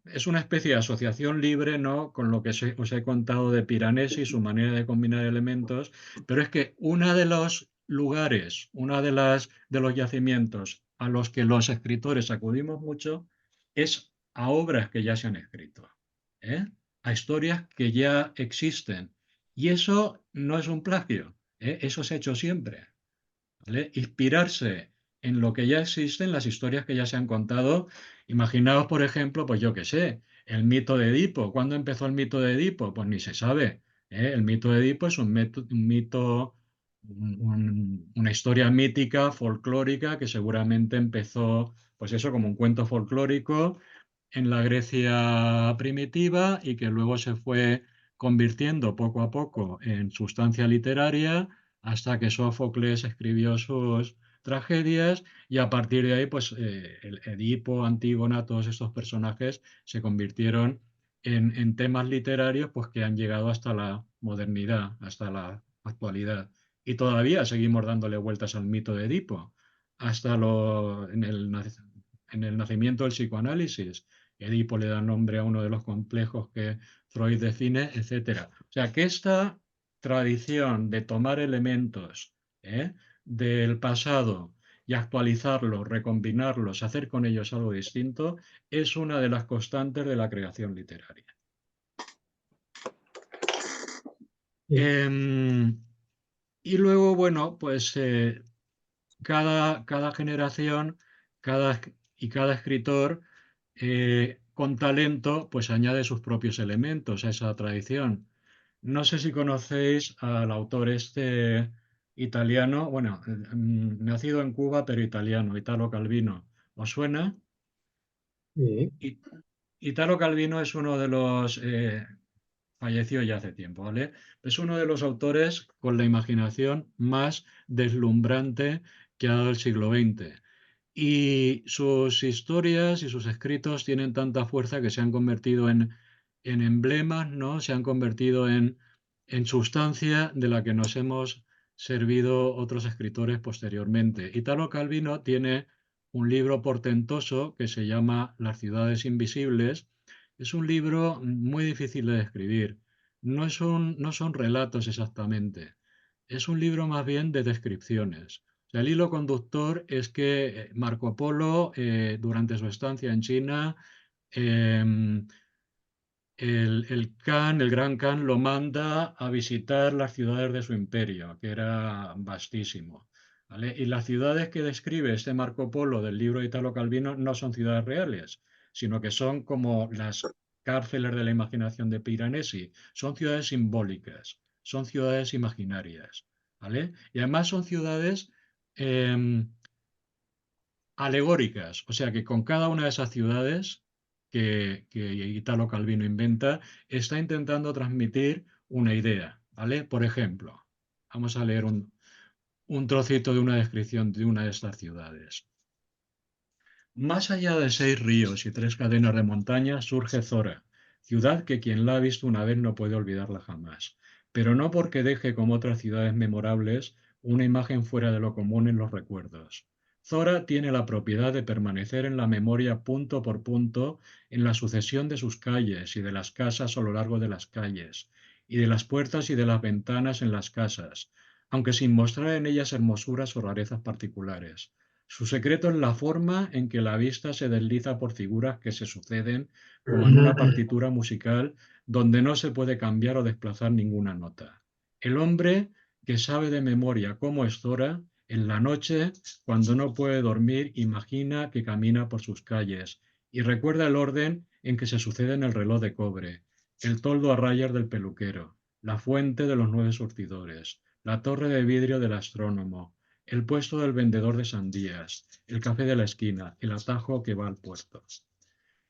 es una especie de asociación libre, ¿no? Con lo que os he contado de Piranesi y su manera de combinar elementos, pero es que uno de los lugares, de los yacimientos a los que los escritores acudimos mucho es a obras que ya se han escrito, ¿eh? A historias que ya existen Y eso no es un plagio, ¿eh? Eso se ha hecho siempre, ¿vale? Inspirarse en lo que ya existe, en las historias que ya se han contado. Imaginaos, por ejemplo, pues yo qué sé, el mito de Edipo. ¿Cuándo empezó el mito de Edipo? Pues ni se sabe, ¿eh? El mito de Edipo es un mito, una historia mítica, folclórica, que seguramente empezó, pues eso, como un cuento folclórico en la Grecia primitiva y que luego se fue convirtiendo poco a poco en sustancia literaria hasta que Sófocles escribió sus tragedias y a partir de ahí, pues el Edipo, Antígona, todos estos personajes se convirtieron en temas literarios pues, que han llegado hasta la modernidad, hasta la actualidad. Y todavía seguimos dándole vueltas al mito de Edipo, hasta en el nacimiento del psicoanálisis. Edipo le da nombre a uno de los complejos que Freud define, etcétera. O sea, que esta tradición de tomar elementos del pasado y actualizarlos, recombinarlos, hacer con ellos algo distinto, es una de las constantes de la creación literaria. Sí. Y luego, bueno, pues cada generación y cada escritor con talento, pues añade sus propios elementos a esa tradición. No sé si conocéis al autor este italiano, bueno, nacido en Cuba, pero italiano, Italo Calvino. ¿Os suena? Sí. I- Italo Calvino es uno de los, falleció ya hace tiempo, ¿vale? Es uno de los autores con la imaginación más deslumbrante que ha dado el siglo XX. Y sus historias y sus escritos tienen tanta fuerza que se han convertido en emblemas, ¿no? Se han convertido en sustancia de la que nos hemos servido otros escritores posteriormente. Italo Calvino tiene un libro portentoso que se llama Las ciudades invisibles. Es un libro muy difícil de describir. No son relatos exactamente. Es un libro más bien de descripciones. O sea, el hilo conductor es que Marco Polo, durante su estancia en China, em, el gran Khan, lo manda a visitar las ciudades de su imperio, que era vastísimo. ¿Vale? Y las ciudades que describe este Marco Polo del libro de Italo Calvino no son ciudades reales, sino que son como las cárceles de la imaginación de Piranesi. Son ciudades simbólicas, son ciudades imaginarias. ¿Vale? Y además son ciudades alegóricas, o sea que con cada una de esas ciudades que Italo Calvino inventa, está intentando transmitir una idea, ¿vale? Por ejemplo, vamos a leer un trocito de una descripción de una de estas ciudades. Más allá de 6 ríos y 3 cadenas de montañas surge Zora, ciudad que quien la ha visto una vez no puede olvidarla jamás, pero no porque deje como otras ciudades memorables una imagen fuera de lo común en los recuerdos. Zora tiene la propiedad de permanecer en la memoria punto por punto en la sucesión de sus calles y de las casas a lo largo de las calles, y de las puertas y de las ventanas en las casas, aunque sin mostrar en ellas hermosuras o rarezas particulares. Su secreto es la forma en que la vista se desliza por figuras que se suceden, como en una partitura musical donde no se puede cambiar o desplazar ninguna nota. El hombre que sabe de memoria cómo es Zora, en la noche, cuando no puede dormir, imagina que camina por sus calles y recuerda el orden en que se suceden el reloj de cobre, el toldo a rayas del peluquero, la fuente de los 9 surtidores, la torre de vidrio del astrónomo, el puesto del vendedor de sandías, el café de la esquina, el atajo que va al puerto.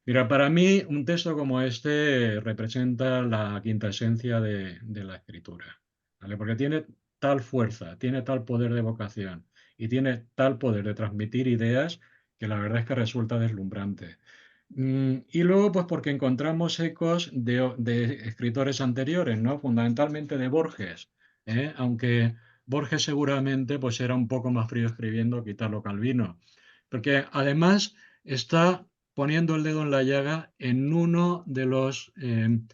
Mira, para mí un texto como este representa la quinta esencia de la escritura, ¿vale? Porque tiene tal fuerza, tiene tal poder de vocación y tiene tal poder de transmitir ideas que la verdad es que resulta deslumbrante. Y luego, pues porque encontramos ecos de escritores anteriores, ¿no? Fundamentalmente de Borges, aunque Borges seguramente pues era un poco más frío escribiendo que Italo Calvino, porque además está poniendo el dedo en la llaga en uno de los mm,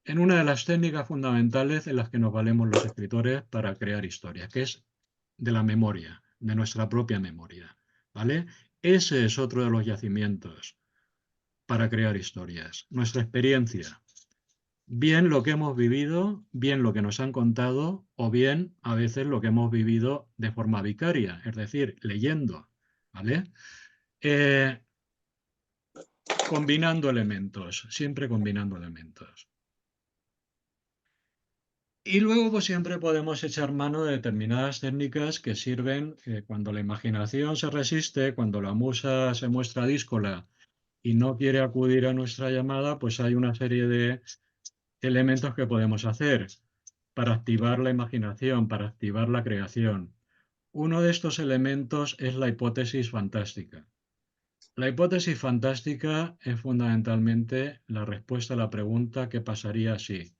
en una de las técnicas fundamentales en las que nos valemos los escritores para crear historias, que es de la memoria, de nuestra propia memoria, ¿vale? Ese es otro de los yacimientos para crear historias, nuestra experiencia. bien lo que hemos vivido, bien lo que nos han contado, o bien a veces lo que hemos vivido de forma vicaria, es decir, leyendo, ¿vale? Combinando elementos, siempre combinando elementos. Y luego pues siempre podemos echar mano de determinadas técnicas que sirven cuando la imaginación se resiste, cuando la musa se muestra díscola y no quiere acudir a nuestra llamada, pues hay una serie de elementos que podemos hacer para activar la imaginación, para activar la creación. Uno de estos elementos es la hipótesis fantástica. La hipótesis fantástica es fundamentalmente la respuesta a la pregunta ¿qué pasaría si?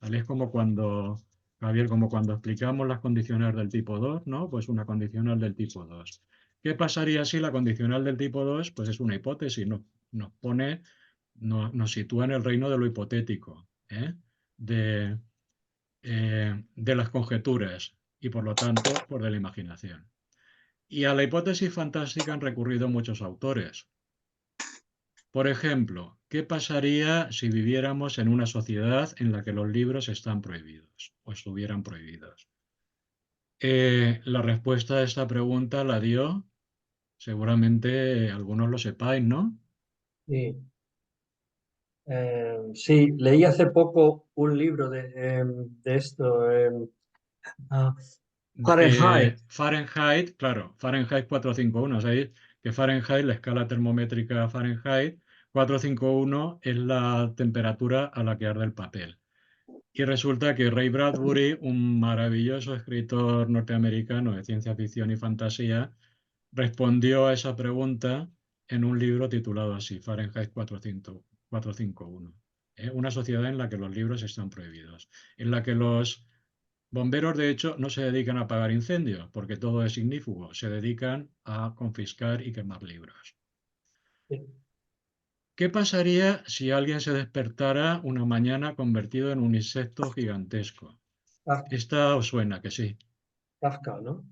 ¿Vale? Es como cuando, Javier, como cuando explicamos las condicionales del tipo 2, ¿no? Pues una condicional del tipo 2. ¿Qué pasaría si la condicional del tipo 2? Pues es una hipótesis, nos pone, nos sitúa en el reino de lo hipotético, ¿eh? de, de las conjeturas y por lo tanto, pues de la imaginación. Y a la hipótesis fantástica han recurrido muchos autores. Por ejemplo, ¿qué pasaría si viviéramos en una sociedad en la que los libros están prohibidos o estuvieran prohibidos? La respuesta a esta pregunta la dio, seguramente algunos lo sepáis, ¿no? Sí. Sí, leí hace poco un libro de esto, ah, Fahrenheit. Fahrenheit, claro, Fahrenheit 451. Sabéis que Fahrenheit, la escala termométrica Fahrenheit, 451 es la temperatura a la que arde el papel. Y resulta que Ray Bradbury, un maravilloso escritor norteamericano de ciencia ficción y fantasía, respondió a esa pregunta en un libro titulado así, Fahrenheit 451. Una sociedad en la que los libros están prohibidos, en la que los bomberos, de hecho, no se dedican a apagar incendios, porque todo es ignífugo, se dedican a confiscar y quemar libros. ¿Qué pasaría si alguien se despertara una mañana convertido en un insecto gigantesco? Esta os suena, que sí. Kafka, ¿no?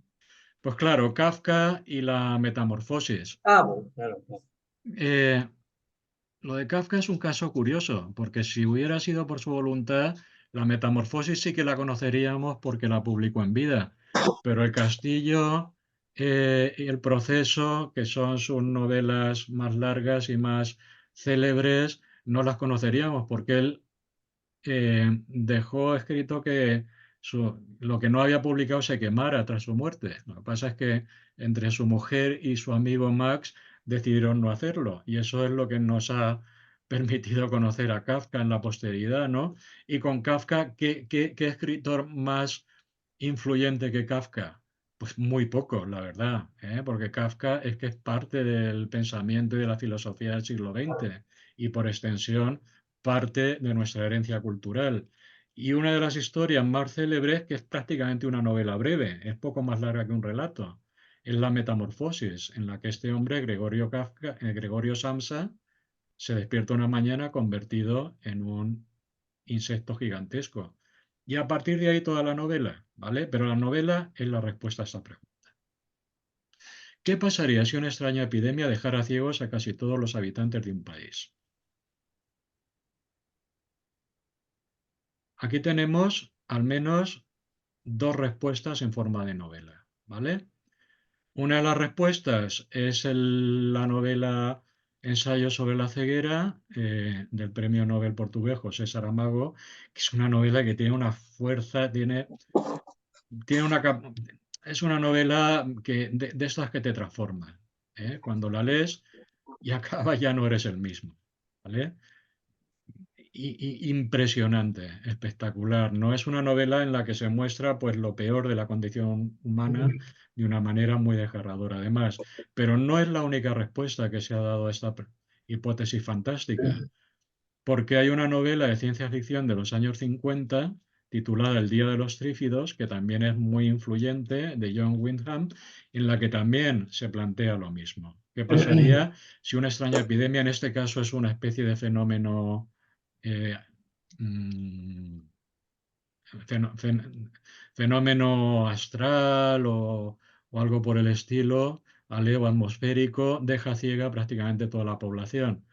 Pues claro, Kafka y la metamorfosis. Bueno, claro, claro. Eh, lo de Kafka es un caso curioso, porque si hubiera sido por su voluntad, la metamorfosis sí que la conoceríamos porque la publicó en vida, pero el castillo y el proceso, que son sus novelas más largas y más célebres, no las conoceríamos porque él dejó escrito que lo que no había publicado se quemara tras su muerte. Lo que pasa es que entre su mujer y su amigo Max decidieron no hacerlo y eso es lo que nos ha permitido conocer a Kafka en la posteridad, ¿no? Y con Kafka, ¿qué escritor más influyente que Kafka? Pues muy poco, la verdad, porque Kafka es que es parte del pensamiento y de la filosofía del siglo XX y por extensión parte de nuestra herencia cultural. Y una de las historias más célebres, que es prácticamente una novela breve, es poco más larga que un relato, es La Metamorfosis, en la que este hombre, Gregorio Samsa, se despierta una mañana convertido en un insecto gigantesco. Y a partir de ahí toda la novela, ¿vale? Pero la novela es la respuesta a esta pregunta. ¿Qué pasaría si una extraña epidemia dejara ciegos a casi todos los habitantes de un país? Aquí tenemos al menos dos respuestas en forma de novela, ¿vale? Una de las respuestas es la novela Ensayo sobre la ceguera del premio Nobel portugués José Saramago, que es una novela que tiene una fuerza, tiene es una novela de estas que te transforman, ¿eh? Cuando la lees y acaba ya no eres el mismo, ¿vale? Impresionante, espectacular. No es una novela en la que se muestra pues lo peor de la condición humana de una manera muy desgarradora, además. Pero no es la única respuesta que se ha dado a esta hipótesis fantástica, porque hay una novela de ciencia ficción de los años 50 titulada El Día de los Trífidos, que también es muy influyente, de John Wyndham, en la que también se plantea lo mismo. ¿Qué pasaría si una extraña epidemia, en este caso es una especie de fenómeno eh, mm, fenómeno astral o algo por el estilo, aleo atmosférico, deja ciega prácticamente toda la población?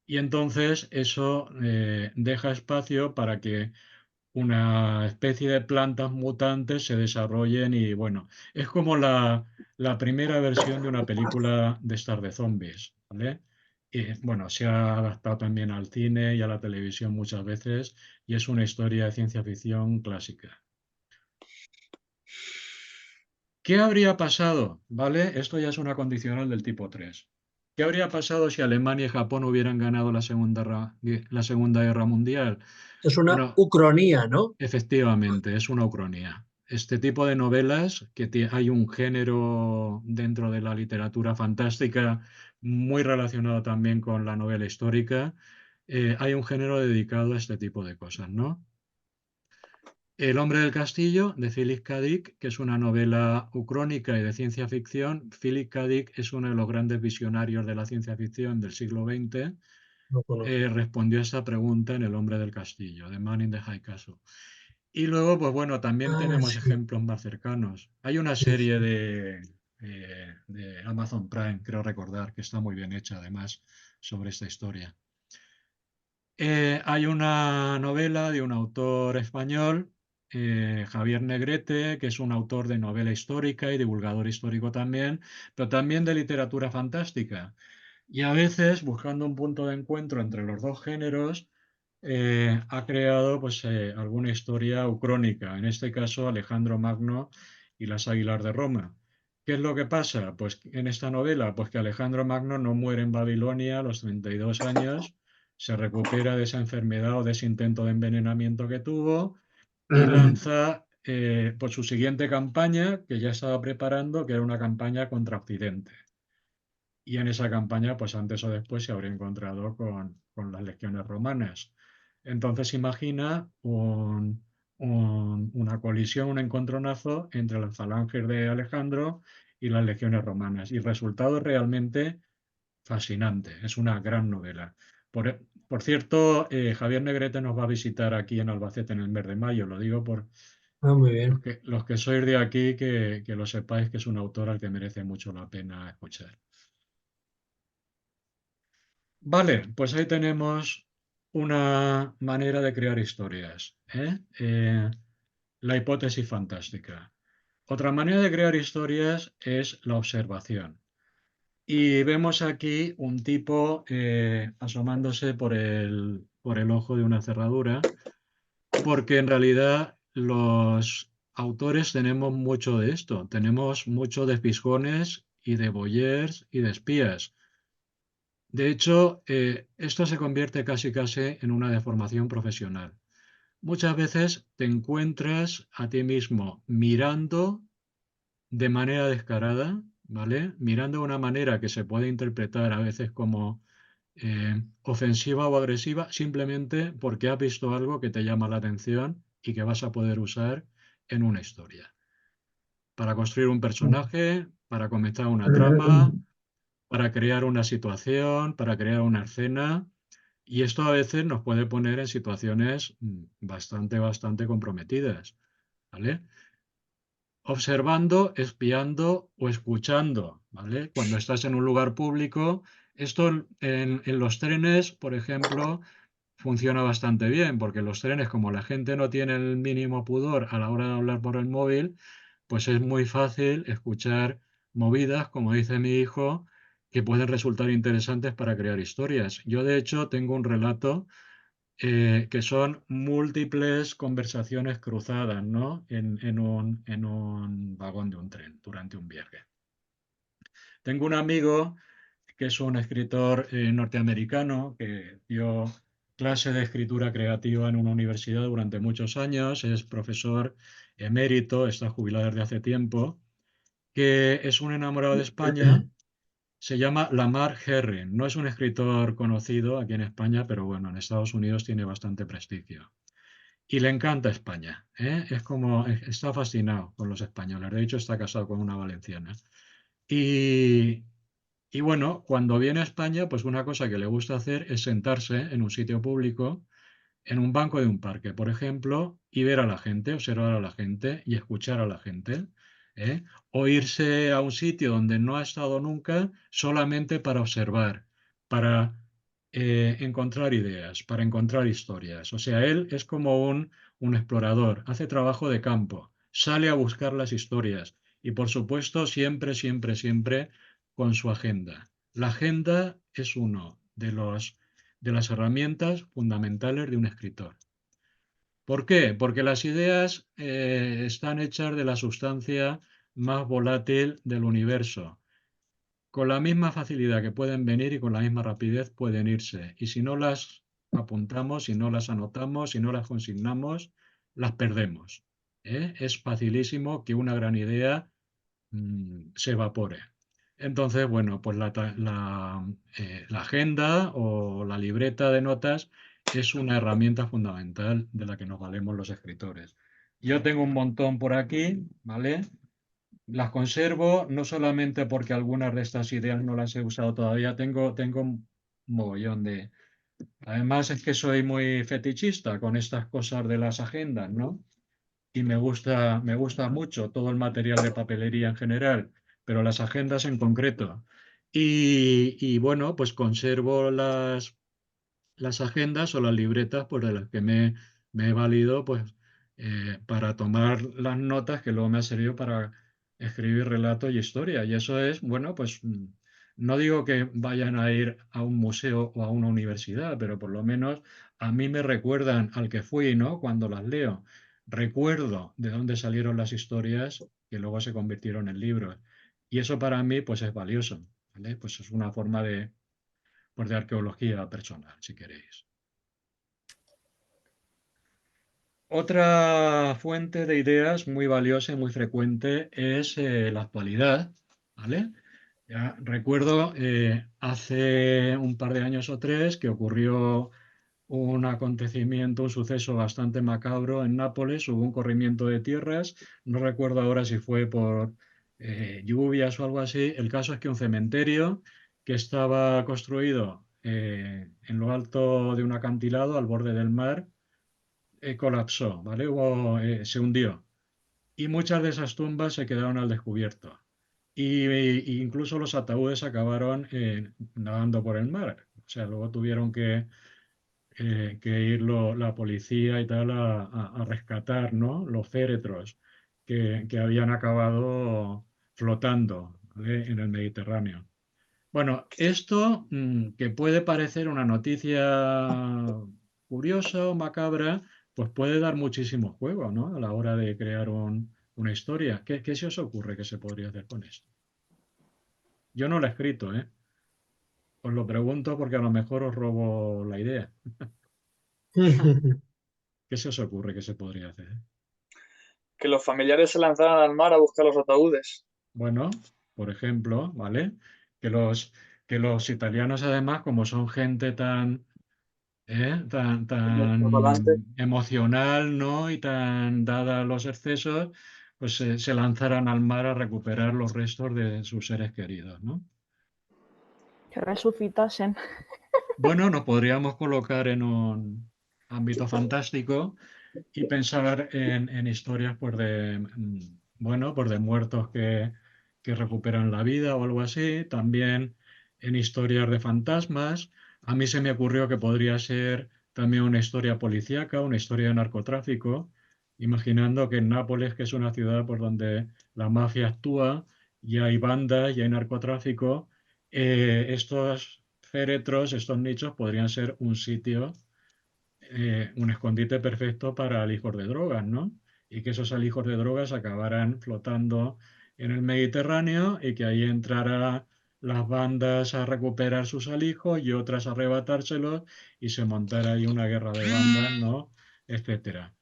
Y entonces eso deja espacio para que una especie de plantas mutantes se desarrollen y bueno, es como la primera versión de una película de estas de zombies, ¿vale? Y bueno, se ha adaptado también al cine y a la televisión muchas veces y es una historia de ciencia ficción clásica. ¿Qué habría pasado? ¿Vale? Esto ya es una condicional del tipo 3. ¿Qué habría pasado si Alemania y Japón hubieran ganado la Segunda Guerra Mundial? Es una Bueno, ucronía, ¿no? efectivamente, es una ucronía. Este tipo de novelas, que hay un género dentro de la literatura fantástica muy relacionado también con la novela histórica, hay un género dedicado a este tipo de cosas, ¿no? El hombre del castillo, de Philip K. Dick, que es una novela ucrónica y de ciencia ficción. Philip K. Dick es uno de los grandes visionarios de la ciencia ficción del siglo XX. No conozco. Respondió a esta pregunta en El hombre del castillo, The Man in the High Castle. Y luego, pues bueno, también Ah, tenemos sí, ejemplos más cercanos. Hay una sí, serie sí. de Amazon Prime, creo recordar, que está muy bien hecha además sobre esta historia. Hay una novela de un autor español, Javier Negrete, que es un autor de novela histórica y divulgador histórico también, pero también de literatura fantástica. Y a veces, buscando un punto de encuentro entre los dos géneros, ha creado pues, alguna historia ucrónica, en este caso Alejandro Magno y las Águilas de Roma. ¿Qué es lo que pasa? Pues en esta novela, pues que Alejandro Magno no muere en Babilonia a los 32 años, se recupera de esa enfermedad o de ese intento de envenenamiento que tuvo y lanza pues su siguiente campaña que ya estaba preparando, que era una campaña contra Occidente. Y en esa campaña, pues antes o después se habría encontrado con las legiones romanas. Entonces imagina una colisión, un encontronazo entre las falanges de Alejandro y las legiones romanas. Y el resultado es realmente fascinante. Es una gran novela. Por cierto, Javier Negrete nos va a visitar aquí en Albacete en el mes de mayo. Lo digo por Ah, muy bien. los que sois de aquí, que lo sepáis que es un autor al que merece mucho la pena escuchar. Vale, pues ahí tenemos una manera de crear historias, ¿eh? La hipótesis fantástica. Otra manera de crear historias es la observación. Y vemos aquí un tipo asomándose por el ojo de una cerradura, porque en realidad los autores tenemos mucho de esto. Tenemos mucho de fisgones y de boyers y de espías. De hecho, esto se convierte casi en una deformación profesional. Muchas veces te encuentras a ti mismo mirando de manera descarada, ¿vale? Mirando de una manera que se puede interpretar a veces como ofensiva o agresiva, simplemente porque has visto algo que te llama la atención y que vas a poder usar en una historia. Para construir un personaje, para comenzar una trama, para crear una situación, para crear una escena. Y esto a veces nos puede poner en situaciones bastante comprometidas, ¿vale? Observando, espiando o escuchando, ¿vale? Cuando estás en un lugar público, esto en los trenes, por ejemplo, funciona bastante bien, porque los trenes, como la gente no tiene el mínimo pudor a la hora de hablar por el móvil, pues es muy fácil escuchar movidas, como dice mi hijo, que pueden resultar interesantes para crear historias. Yo, de hecho, tengo un relato que son múltiples conversaciones cruzadas, ¿no? En un vagón de un tren durante un viaje. Tengo un amigo que es un escritor norteamericano que dio clase de escritura creativa en una universidad durante muchos años, es profesor emérito, está jubilado desde hace tiempo, que es un enamorado de España, se llama Lamar Herring. No es un escritor conocido aquí en España, pero bueno, en Estados Unidos tiene bastante prestigio. Y le encanta España, ¿eh? Es como, está fascinado con los españoles. De hecho, está casado con una valenciana. Y, y bueno, cuando viene a España, pues una cosa que le gusta hacer es sentarse en un sitio público, en un banco de un parque, por ejemplo, y ver a la gente, observar a la gente y escuchar a la gente, ¿eh? O irse a un sitio donde no ha estado nunca solamente para observar, para encontrar ideas, para encontrar historias. O sea, él es como un explorador, hace trabajo de campo, sale a buscar las historias y, por supuesto, siempre, siempre, siempre con su agenda. La agenda es uno de las herramientas fundamentales de un escritor. ¿Por qué? Porque las ideas están hechas de la sustancia más volátil del universo. Con la misma facilidad que pueden venir y con la misma rapidez pueden irse. Y si no las apuntamos, si no las anotamos, si no las consignamos, las perdemos. Es facilísimo que una gran idea se evapore. Entonces, bueno, pues la agenda o la libreta de notas es una herramienta fundamental de la que nos valemos los escritores. Yo tengo un montón por aquí, ¿vale? Las conservo no solamente porque algunas de estas ideas no las he usado todavía, tengo un mogollón de... Además es que soy muy fetichista con estas cosas de las agendas, ¿no? Y me gusta mucho todo el material de papelería en general, pero las agendas en concreto. Y bueno, pues conservo las agendas o las libretas por las que me he valido pues, para tomar las notas que luego me ha servido para escribir relatos y historia. Y eso es, bueno, pues no digo que vayan a ir a un museo o a una universidad, pero por lo menos a mí me recuerdan al que fui, ¿no? Cuando las leo. Recuerdo de dónde salieron las historias que luego se convirtieron en libros. Y eso para mí pues es valioso, ¿vale? Pues es una forma pues, de arqueología personal, si queréis. Otra fuente de ideas muy valiosa y muy frecuente es la actualidad, ¿vale? Ya recuerdo hace un par de años o tres que ocurrió un acontecimiento, un suceso bastante macabro en Nápoles, hubo un corrimiento de tierras, no recuerdo ahora si fue por lluvias o algo así, el caso es que un cementerio que estaba construido en lo alto de un acantilado al borde del mar, colapsó, ¿vale? Se hundió. Y muchas de esas tumbas se quedaron al descubierto. Y incluso los ataúdes acabaron nadando por el mar. O sea, luego tuvieron que ir la policía y tal a rescatar, ¿no? Los féretros que habían acabado flotando, ¿vale? En el Mediterráneo. Bueno, esto que puede parecer una noticia curiosa o macabra, pues puede dar muchísimo juego, ¿no? A la hora de crear una historia. ¿Qué se os ocurre que se podría hacer con esto? Yo no lo he escrito, ¿eh? Os lo pregunto porque a lo mejor os robo la idea. ¿Qué se os ocurre que se podría hacer? Que los familiares se lanzaran al mar a buscar los ataúdes. Bueno, por ejemplo, ¿vale? Que que los italianos además, como son gente Más adelante. tan emocional, ¿no? Y tan dada a los excesos, pues se lanzaran al mar a recuperar los restos de sus seres queridos, ¿no? Que resucitasen. Bueno, nos podríamos colocar en un ámbito fantástico y pensar en historias pues bueno, pues de muertos que recuperan la vida o algo así, también en historias de fantasmas. A mí se me ocurrió que podría ser también una historia policíaca, una historia de narcotráfico, imaginando que en Nápoles, que es una ciudad por donde la mafia actúa, y hay bandas y hay narcotráfico, estos féretros, estos nichos podrían ser un sitio, un escondite perfecto para alijos de drogas, ¿no? Y que esos alijos de drogas acabaran flotando en el Mediterráneo y que ahí entrara las bandas a recuperar sus alijos y otras a arrebatárselos y se montara ahí una guerra de bandas, ¿no? Etcétera.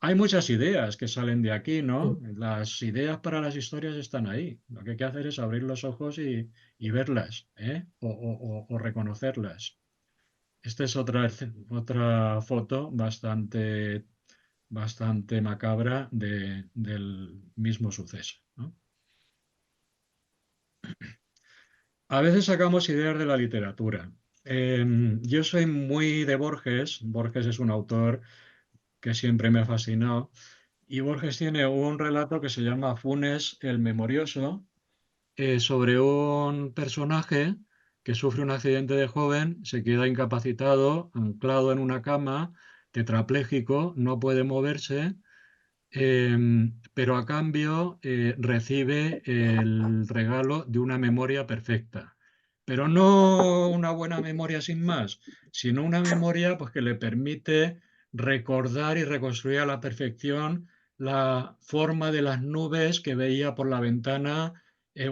Hay muchas ideas que salen de aquí, ¿no? Las ideas para las historias están ahí. Lo que hay que hacer es abrir los ojos y verlas, ¿eh? O reconocerlas. Esta es otra foto bastante macabra del mismo suceso, ¿no? A veces sacamos ideas de la literatura. Yo soy muy de Borges. Borges es un autor que siempre me ha fascinado. Y Borges tiene un relato que se llama Funes el Memorioso, sobre un personaje que sufre un accidente de joven, se queda incapacitado, anclado en una cama, tetrapléjico, no puede moverse, pero a cambio recibe el regalo de una memoria perfecta. Pero no una buena memoria sin más, sino una memoria pues, que le permite recordar y reconstruir a la perfección la forma de las nubes que veía por la ventana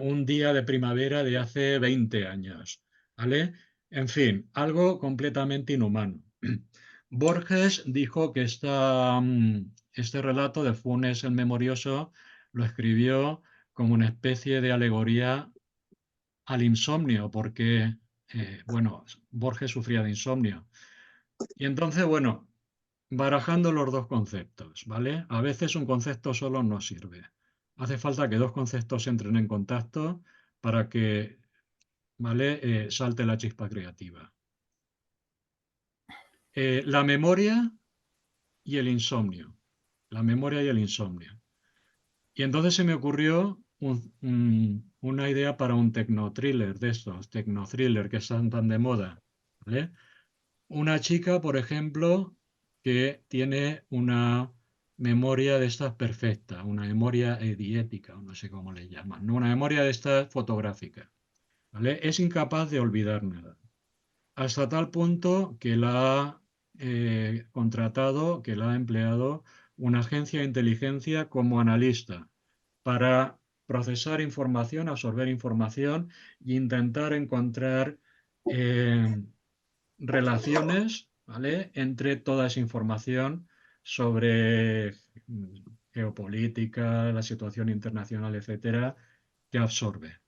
un día de primavera de hace 20 años. ¿Vale? En fin, algo completamente inhumano. Borges dijo que este relato de Funes el Memorioso lo escribió como una especie de alegoría al insomnio, porque, bueno, Borges sufría de insomnio. Y entonces, bueno, barajando los dos conceptos, ¿vale? A veces un concepto solo no sirve. Hace falta que dos conceptos entren en contacto para que, ¿vale? Salte la chispa creativa. La memoria y el insomnio. La memoria y el insomnio. Y entonces se me ocurrió una idea para un tecno-thriller de estos, tecno-thriller que están tan de moda, ¿vale? Una chica, por ejemplo, que tiene una memoria de estas perfecta, una memoria diética, o no sé cómo le llaman, ¿no? Una memoria de estas fotográfica, ¿vale? Es incapaz de olvidar nada, hasta tal punto que la ha contratado, que la ha empleado una agencia de inteligencia como analista para procesar información, absorber información e intentar encontrar eh, relaciones, ¿vale? Entre toda esa información sobre geopolítica, la situación internacional, etcétera, que absorbe,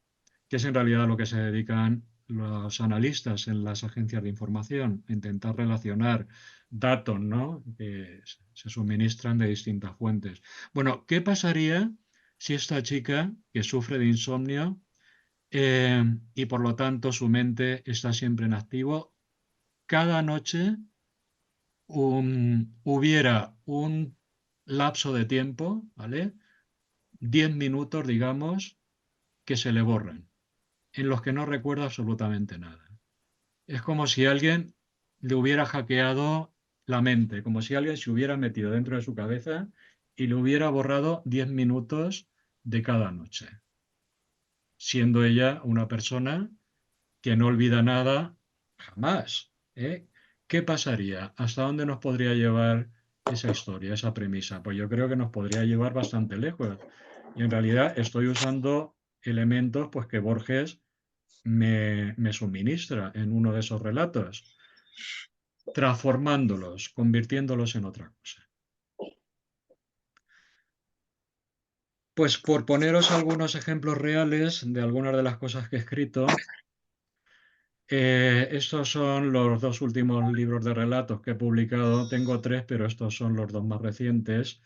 que es en realidad lo que se dedican los analistas en las agencias de información, a intentar relacionar datos, ¿no? Que se suministran de distintas fuentes. Bueno, ¿qué pasaría si esta chica que sufre de insomnio y por lo tanto su mente está siempre en activo, cada noche hubiera un lapso de tiempo, ¿vale? 10 minutos, digamos, que se le borran, en los que no recuerda absolutamente nada. Es como si alguien le hubiera hackeado la mente, como si alguien se hubiera metido dentro de su cabeza y le hubiera borrado 10 minutos de cada noche, siendo ella una persona que no olvida nada jamás. ¿Eh? ¿Qué pasaría? ¿Hasta dónde nos podría llevar esa historia, esa premisa? Pues yo creo que nos podría llevar bastante lejos. Y en realidad estoy usando elementos pues, que Borges me suministra en uno de esos relatos, transformándolos, convirtiéndolos en otra cosa. Pues por poneros algunos ejemplos reales de algunas de las cosas que he escrito, estos son los dos últimos libros de relatos que he publicado. Tengo tres, pero estos son los dos más recientes.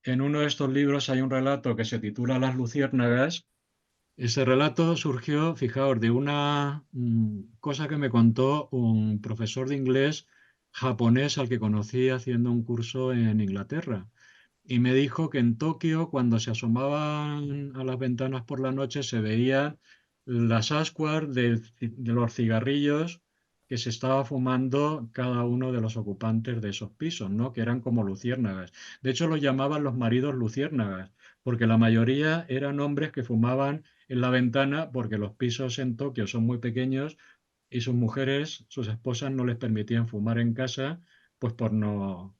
En uno de estos libros hay un relato que se titula Las luciérnagas. Ese relato surgió, fijaos, de una cosa que me contó un profesor de inglés japonés al que conocí haciendo un curso en Inglaterra. Y me dijo que en Tokio, cuando se asomaban a las ventanas por la noche, se veían las ascuas de los cigarrillos que se estaba fumando cada uno de los ocupantes de esos pisos, ¿no? Que eran como luciérnagas. De hecho, los llamaban los maridos luciérnagas, porque la mayoría eran hombres que fumaban en la ventana, porque los pisos en Tokio son muy pequeños y sus mujeres, sus esposas, no les permitían fumar en casa, pues por no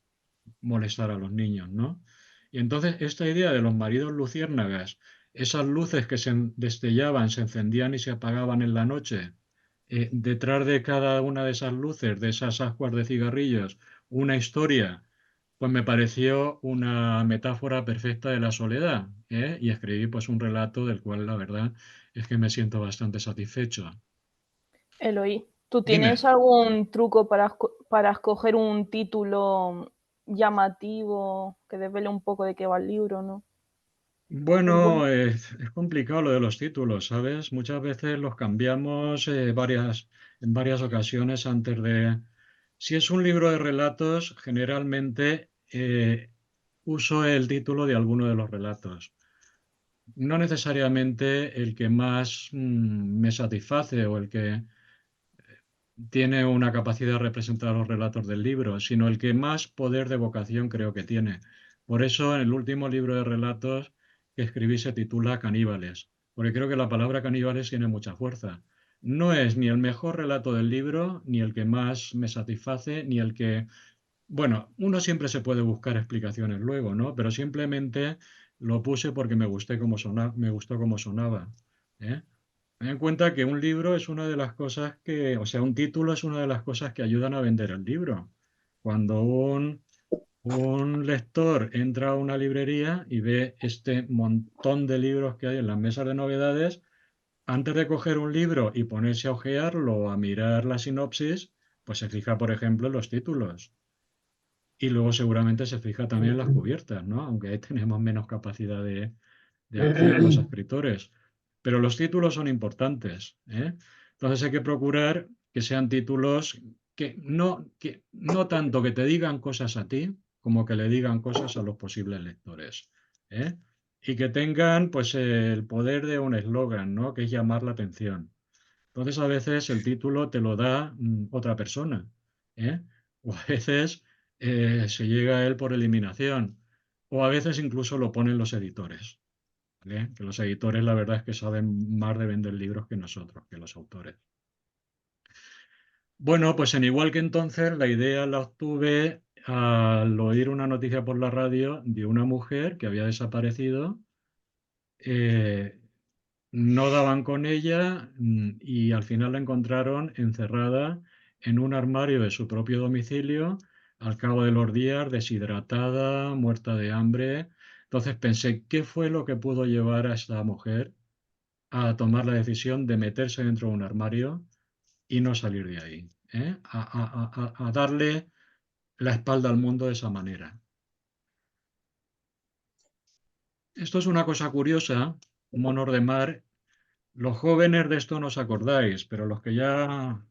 molestar a los niños, ¿no? Y entonces esta idea de los maridos luciérnagas, esas luces que se destellaban, se encendían y se apagaban en la noche, detrás de cada una de esas luces, de esas ascuas de cigarrillos, una historia, pues me pareció una metáfora perfecta de la soledad, ¿eh? Y escribí pues un relato del cual la verdad es que me siento bastante satisfecho. Eloy, ¿tú Dime. tienes algún truco para escoger un título llamativo que desvele un poco de qué va el libro, ¿no? Un buen... Bueno, es complicado lo de los títulos, ¿sabes? Muchas veces los cambiamos en varias ocasiones antes de... Si es un libro de relatos, generalmente uso el título de alguno de los relatos. No necesariamente el que más me satisface o el que tiene una capacidad de representar los relatos del libro, sino el que más poder de vocación creo que tiene. Por eso, en el último libro de relatos que escribí se titula Caníbales, porque creo que la palabra caníbales tiene mucha fuerza. No es ni el mejor relato del libro, ni el que más me satisface, ni el que... Bueno, uno siempre se puede buscar explicaciones luego, ¿no? Pero simplemente lo puse porque me gustó cómo sonaba, ¿eh? Ten en cuenta que un libro es una de las cosas que, o sea, un título es una de las cosas que ayudan a vender el libro. Cuando un lector entra a una librería y ve este montón de libros que hay en las mesas de novedades, antes de coger un libro y ponerse a hojearlo o a mirar la sinopsis, pues se fija, por ejemplo, en los títulos. Y luego seguramente se fija también en las cubiertas, ¿no? Aunque ahí tenemos menos capacidad de acción los escritores. Pero los títulos son importantes, ¿eh? Entonces hay que procurar que sean títulos que no tanto que te digan cosas a ti, como que le digan cosas a los posibles lectores, ¿eh? Y que tengan pues el poder de un eslogan, ¿no? Que es llamar la atención. Entonces a veces el título te lo da otra persona, ¿eh? O a veces se llega a él por eliminación, o a veces incluso lo ponen los editores, ¿vale? Que los editores la verdad es que saben más de vender libros que nosotros, que los autores. Bueno, pues en igual que entonces, la idea la obtuve al oír una noticia por la radio de una mujer que había desaparecido. eh, no daban con ella y al final la encontraron encerrada en un armario de su propio domicilio, al cabo de los días, deshidratada, muerta de hambre. Entonces pensé, ¿qué fue lo que pudo llevar a esta mujer a tomar la decisión de meterse dentro de un armario y no salir de ahí? ¿Eh? A darle la espalda al mundo de esa manera. Esto es una cosa curiosa, monos de mar. Los jóvenes de esto no os acordáis, pero los que ya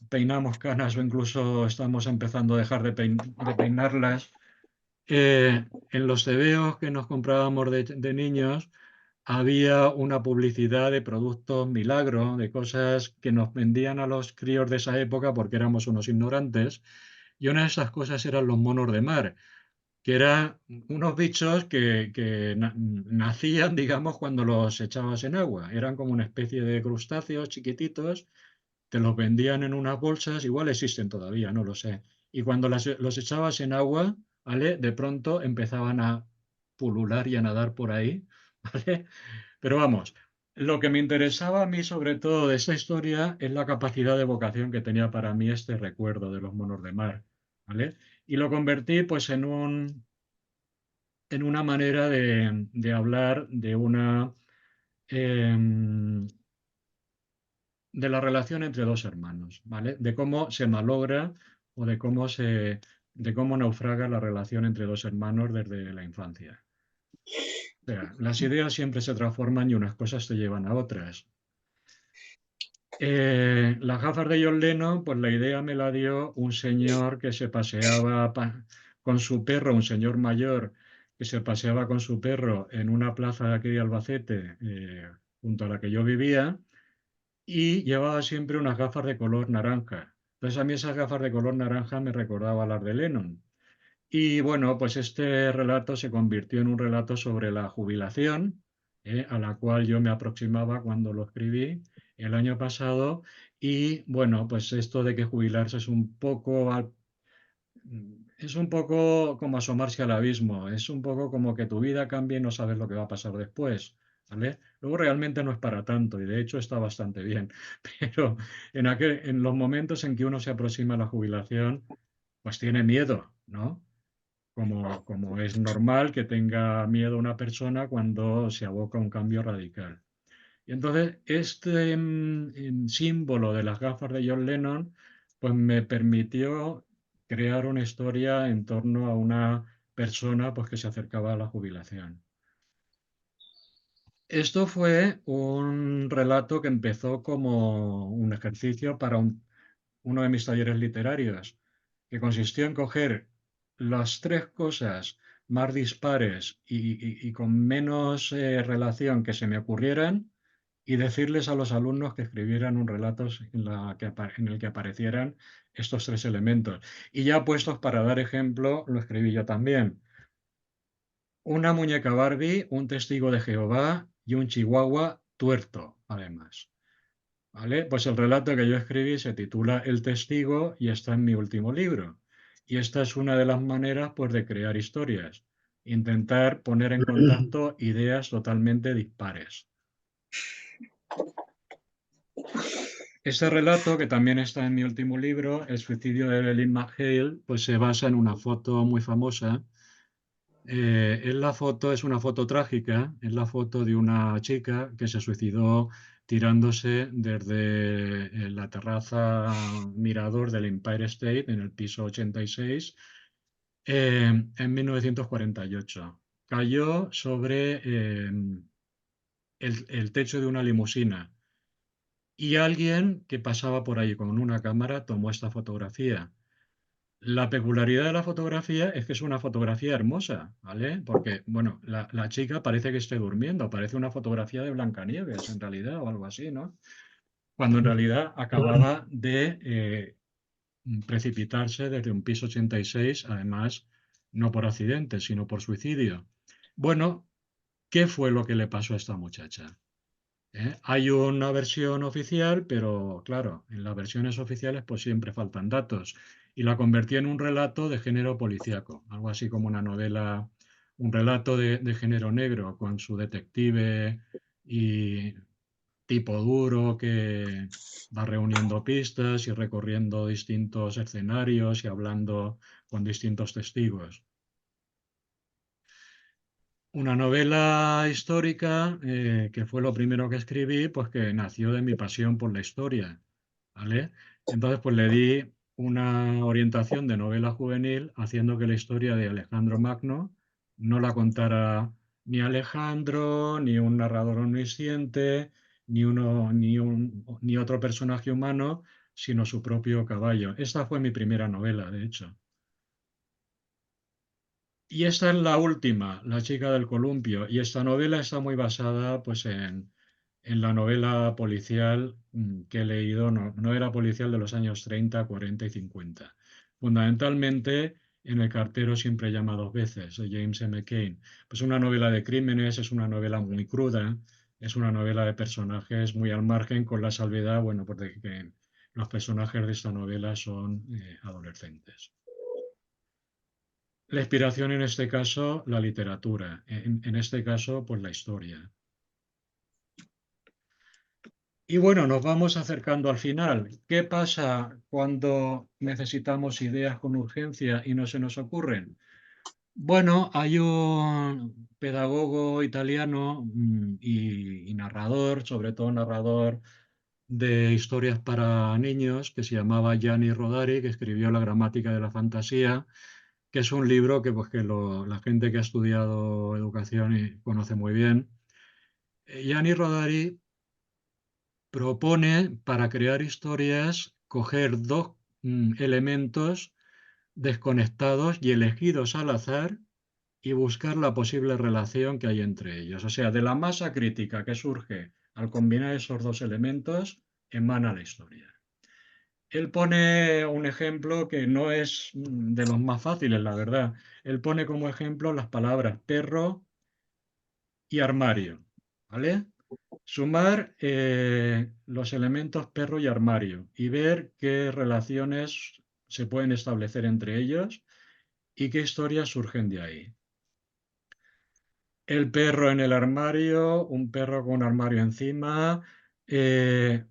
peinamos canas o incluso estamos empezando a dejar de peinarlas, en los tebeos que nos comprábamos de niños había una publicidad de productos milagro, de cosas que nos vendían a los críos de esa época porque éramos unos ignorantes, y una de esas cosas eran los monos de mar, que eran unos bichos que nacían, digamos, cuando los echabas en agua. Eran como una especie de crustáceos chiquititos, te los vendían en unas bolsas, igual existen todavía, no lo sé. Y cuando los echabas en agua, ¿vale? De pronto empezaban a pulular y a nadar por ahí, ¿vale? Pero vamos, lo que me interesaba a mí sobre todo de esta historia es la capacidad de vocación que tenía para mí este recuerdo de los monos de mar, ¿vale? Y lo convertí pues en una manera de hablar em, de la relación entre dos hermanos, ¿vale? De cómo se malogra o de cómo naufraga la relación entre dos hermanos desde la infancia. O sea, las ideas siempre se transforman y unas cosas te llevan a otras. Las gafas de John Lennon, pues la idea me la dio un señor que se paseaba con su perro, un señor mayor que se paseaba con su perro en una plaza de aquí de Albacete, junto a la que yo vivía, y llevaba siempre unas gafas de color naranja. Entonces a mí esas gafas de color naranja me recordaba las de Lennon. Y bueno, pues este relato se convirtió en un relato sobre la jubilación, a la cual yo me aproximaba cuando lo escribí el año pasado. Y bueno, pues esto de que jubilarse es un poco como asomarse al abismo, es un poco como que tu vida cambie y no sabes lo que va a pasar después, ¿vale? Luego realmente no es para tanto y de hecho está bastante bien, pero en los momentos en que uno se aproxima a la jubilación, pues tiene miedo, ¿no? Como es normal que tenga miedo una persona cuando se aboca a un cambio radical. Y entonces este símbolo de las gafas de John Lennon pues me permitió crear una historia en torno a una persona pues que se acercaba a la jubilación. Esto fue un relato que empezó como un ejercicio para uno de mis talleres literarios, que consistió en coger las tres cosas más dispares y con menos relación que se me ocurrieran y decirles a los alumnos que escribieran un relato en el que aparecieran estos tres elementos. Y ya puestos para dar ejemplo, lo escribí yo también. Una muñeca Barbie, un testigo de Jehová y un chihuahua tuerto, además. ¿Vale? Pues el relato que yo escribí se titula El testigo y está en mi último libro. Y esta es una de las maneras, pues, de crear historias. Intentar poner en contacto ideas totalmente dispares. Este relato, que también está en mi último libro, El suicidio de Evelyn McHale, pues se basa en una foto muy famosa. La foto es una foto trágica, es la foto de una chica que se suicidó tirándose desde la terraza mirador del Empire State en el piso 86 en 1948. Cayó sobre el techo de una limusina y alguien que pasaba por ahí con una cámara tomó esta fotografía. La peculiaridad de la fotografía es que es una fotografía hermosa, ¿vale? Porque, bueno, la chica parece que esté durmiendo, parece una fotografía de Blancanieves en realidad o algo así, ¿no? Cuando en realidad acababa de precipitarse desde un piso 86, además, no por accidente, sino por suicidio. Bueno, ¿qué fue lo que le pasó a esta muchacha? Hay una versión oficial, pero claro, en las versiones oficiales pues siempre faltan datos. Y la convertí en un relato de género policíaco, algo así como una novela, un relato de género negro, con su detective y tipo duro que va reuniendo pistas y recorriendo distintos escenarios y hablando con distintos testigos. Una novela histórica que fue lo primero que escribí, pues que nació de mi pasión por la historia, ¿vale? Entonces, pues le di una orientación de novela juvenil, haciendo que la historia de Alejandro Magno no la contara ni Alejandro, ni un narrador omnisciente, ni otro personaje humano, sino su propio caballo. Esta fue mi primera novela, de hecho. Y esta es la última, La chica del columpio, y esta novela está muy basada pues en la novela policial que he leído, no era policial de los años 30, 40 y 50. Fundamentalmente en El cartero siempre llama dos veces, de James M. Cain. Pues una novela de crímenes, es una novela muy cruda, es una novela de personajes muy al margen, con la salvedad, bueno, pues de que los personajes de esta novela son adolescentes. La inspiración en este caso, la literatura, en este caso, pues la historia. Y bueno, nos vamos acercando al final. ¿Qué pasa cuando necesitamos ideas con urgencia y no se nos ocurren? Bueno, hay un pedagogo italiano y narrador, sobre todo narrador de historias para niños, que se llamaba Gianni Rodari, que escribió La gramática de la fantasía, que es un libro que, pues, la gente que ha estudiado educación conoce muy bien. Gianni Rodari propone para crear historias coger dos elementos desconectados y elegidos al azar y buscar la posible relación que hay entre ellos. O sea, de la masa crítica que surge al combinar esos dos elementos, emana la historia. Él pone un ejemplo que no es de los más fáciles, la verdad. Él pone como ejemplo las palabras perro y armario, ¿vale? Sumar los elementos perro y armario y ver qué relaciones se pueden establecer entre ellos y qué historias surgen de ahí. El perro en el armario, un perro con un armario encima,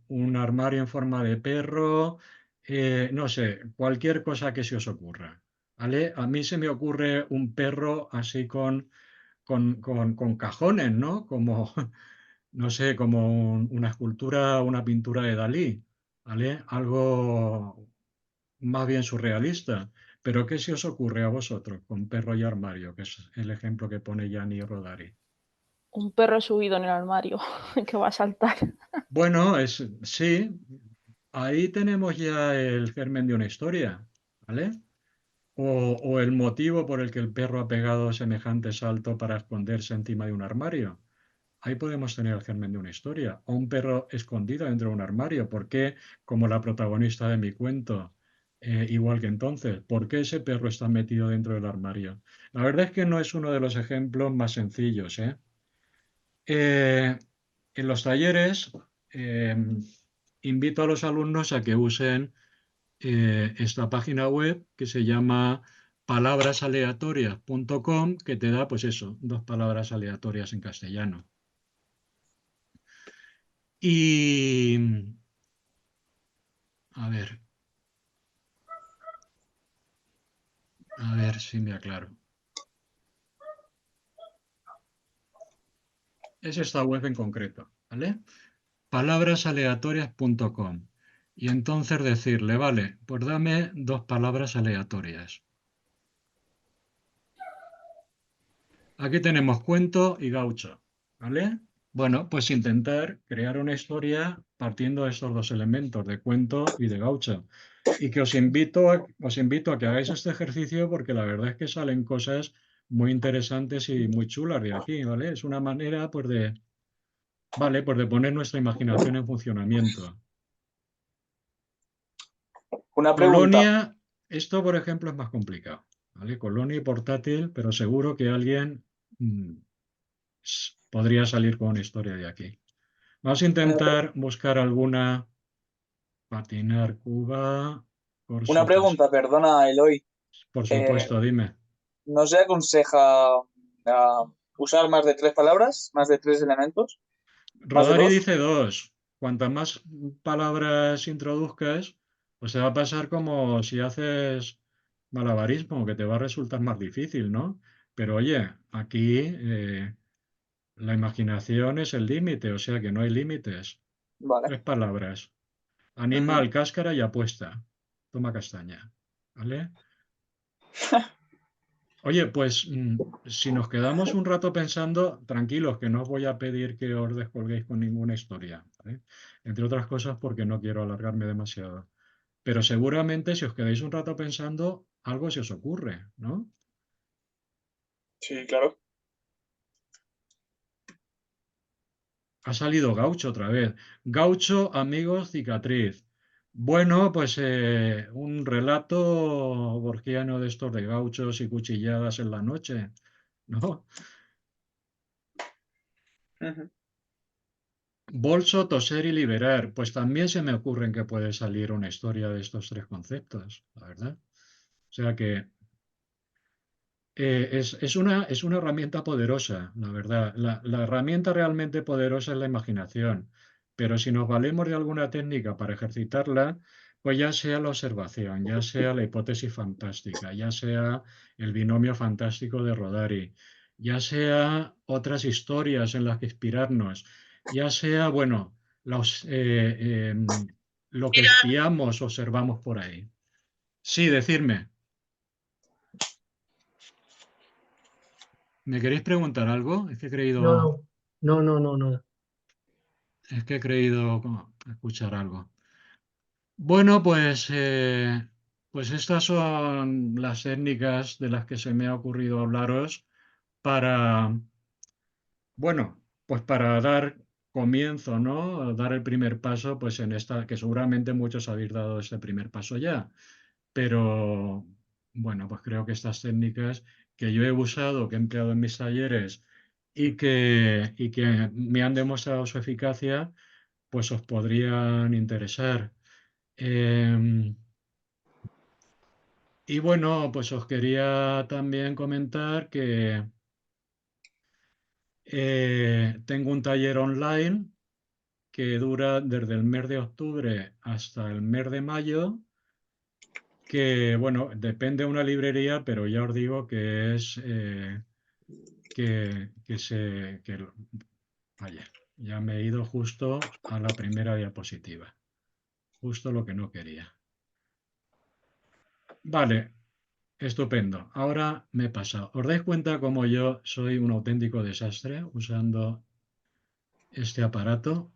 un armario en forma de perro, no sé, cualquier cosa que se os ocurra. ¿Vale? A mí se me ocurre un perro así con cajones, ¿no? Como, no sé, como una escultura, una pintura de Dalí, ¿vale? Algo más bien surrealista. Pero ¿qué se os ocurre a vosotros con perro y armario, que es el ejemplo que pone Gianni Rodari? Un perro subido en el armario que va a saltar. Bueno, sí, ahí tenemos ya el germen de una historia, ¿vale? O el motivo por el que el perro ha pegado semejante salto para esconderse encima de un armario. ahí podemos tener el germen de una historia. O un perro escondido dentro de un armario. ¿Por qué, como la protagonista de mi cuento, igual que entonces, por qué ese perro está metido dentro del armario? La verdad es que no es uno de los ejemplos más sencillos, ¿eh? En los talleres eh, invito a los alumnos a que usen esta página web que se llama palabrasaleatorias.com, que te da, pues eso, 2 palabras aleatorias en castellano. Y a ver si me aclaro. Es esta web en concreto, ¿vale? Palabrasaleatorias.com. Y entonces decirle, vale, pues dame 2 palabras aleatorias. Aquí tenemos cuento y gaucho, ¿vale? Bueno, pues intentar crear una historia partiendo de estos 2 elementos, de cuento y de gaucho. Y que os invito a que hagáis este ejercicio porque la verdad es que salen cosas muy interesantes y muy chulas de aquí, ¿vale? Es una manera, pues, de poner nuestra imaginación en funcionamiento. Una pregunta. Colonia, esto, por ejemplo, es más complicado, ¿vale? Colonia y portátil, pero seguro que alguien podría salir con una historia de aquí. Vamos a intentar buscar alguna. Patinar Cuba, Una pregunta, perdona, Eloy. por Eh, supuesto, dime. ¿No se aconseja usar más de 3 palabras, más de 3 elementos, más de Rodari 2? dice 2. Cuantas más palabras introduzcas, pues te va a pasar como si haces malabarismo, que te va a resultar más difícil, ¿no? Pero oye, aquí la imaginación es el límite, o sea que no hay límites. Vale. 3 palabras. Ujú. Animal, cáscara y apuesta. Toma castaña. ¿Vale? Oye, pues si nos quedamos un rato pensando, tranquilos, que no os voy a pedir que os descolguéis con ninguna historia, ¿vale? Entre otras cosas porque no quiero alargarme demasiado. Pero seguramente si os quedáis un rato pensando, algo se os ocurre, ¿no? Sí, claro. Ha salido Gaucho otra vez. Gaucho, amigos, cicatriz. Bueno, pues un relato borgiano de estos de gauchos y cuchilladas en la noche, ¿no? Ujú. Bolso, toser y liberar. Pues también se me ocurren que puede salir una historia de estos 3 conceptos, la verdad. O sea que es una herramienta poderosa, la verdad. La herramienta realmente poderosa es la imaginación. Pero si nos valemos de alguna técnica para ejercitarla, pues ya sea la observación, ya sea la hipótesis fantástica, ya sea el binomio fantástico de Rodari, ya sea otras historias en las que inspirarnos, ya sea, bueno, lo que espiamos, observamos por ahí. Sí, decirme, ¿me queréis preguntar algo? No, no, no, no, no, no. Es que he creído escuchar algo. Bueno, pues estas son las técnicas de las que se me ha ocurrido hablaros para, bueno, pues para dar comienzo, ¿no? Dar el primer paso, pues en esta, que seguramente muchos habéis dado este primer paso ya. Pero, bueno, pues creo que estas técnicas que yo he usado, que he empleado en mis talleres y que me han demostrado su eficacia, pues os podrían interesar. Em, y bueno, pues os quería también comentar que tengo un taller online que dura desde el mes de octubre hasta el mes de mayo, que bueno, depende de una librería, pero ya os digo que es vaya, ya me he ido justo a la primera diapositiva, justo lo que no quería. Vale, estupendo. Ahora me he pasado. ¿Os dais cuenta cómo yo soy un auténtico desastre usando este aparato?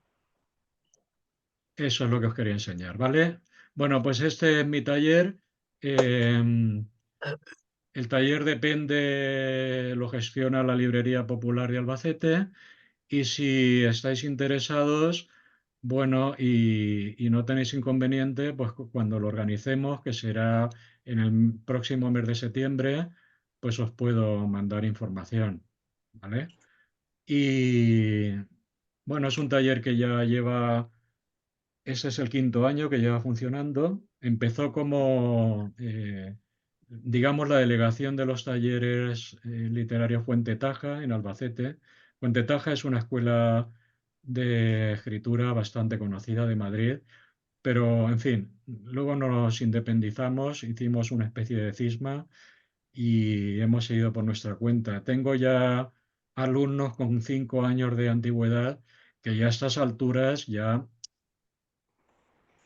Eso es lo que os quería enseñar, ¿vale? Bueno, pues este es mi taller. El taller lo gestiona la Librería Popular de Albacete Y si estáis interesados, bueno, y no tenéis inconveniente, pues cuando lo organicemos, que será en el próximo mes de septiembre, pues os puedo mandar información, ¿vale? Y bueno, es un taller que ya lleva, ese es el quinto año que lleva funcionando. Empezó como, digamos, la delegación de los talleres literarios Fuente Taja en Albacete. Fuente Taja es una escuela de escritura bastante conocida de Madrid, pero en fin, luego nos independizamos, hicimos una especie de cisma y hemos seguido por nuestra cuenta. Tengo ya alumnos con 5 años de antigüedad que ya a estas alturas ya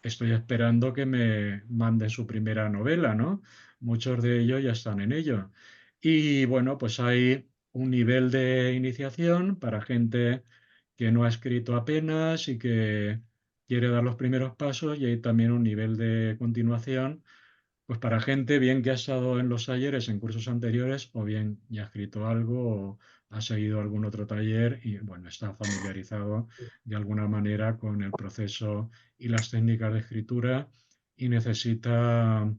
estoy esperando que me manden su primera novela, ¿no? Muchos de ellos ya están en ello. Y bueno, pues hay un nivel de iniciación para gente que no ha escrito apenas y que quiere dar los primeros pasos, y hay también un nivel de continuación pues para gente bien que ha estado en los talleres en cursos anteriores o bien ya ha escrito algo o ha seguido algún otro taller y bueno, está familiarizado de alguna manera con el proceso y las técnicas de escritura y necesita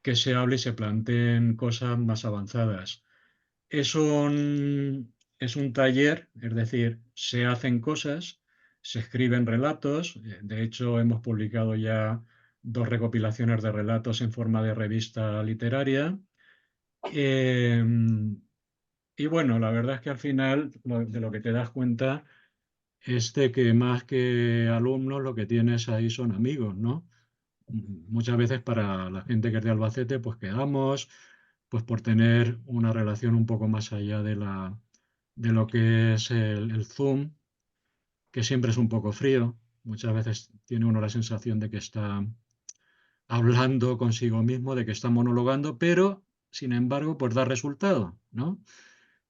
que se hable y se planteen cosas más avanzadas. Es un taller, es decir, se hacen cosas, se escriben relatos. De hecho, hemos publicado ya 2 recopilaciones de relatos en forma de revista literaria. Eh, y bueno, la verdad es que al final de lo que te das cuenta es de que más que alumnos lo que tienes ahí son amigos, ¿no? Muchas veces para la gente que es de Albacete, pues quedamos, pues por tener una relación un poco más allá de lo que es el Zoom, que siempre es un poco frío. Muchas veces tiene uno la sensación de que está hablando consigo mismo, de que está monologando, pero sin embargo, pues da resultado, ¿no?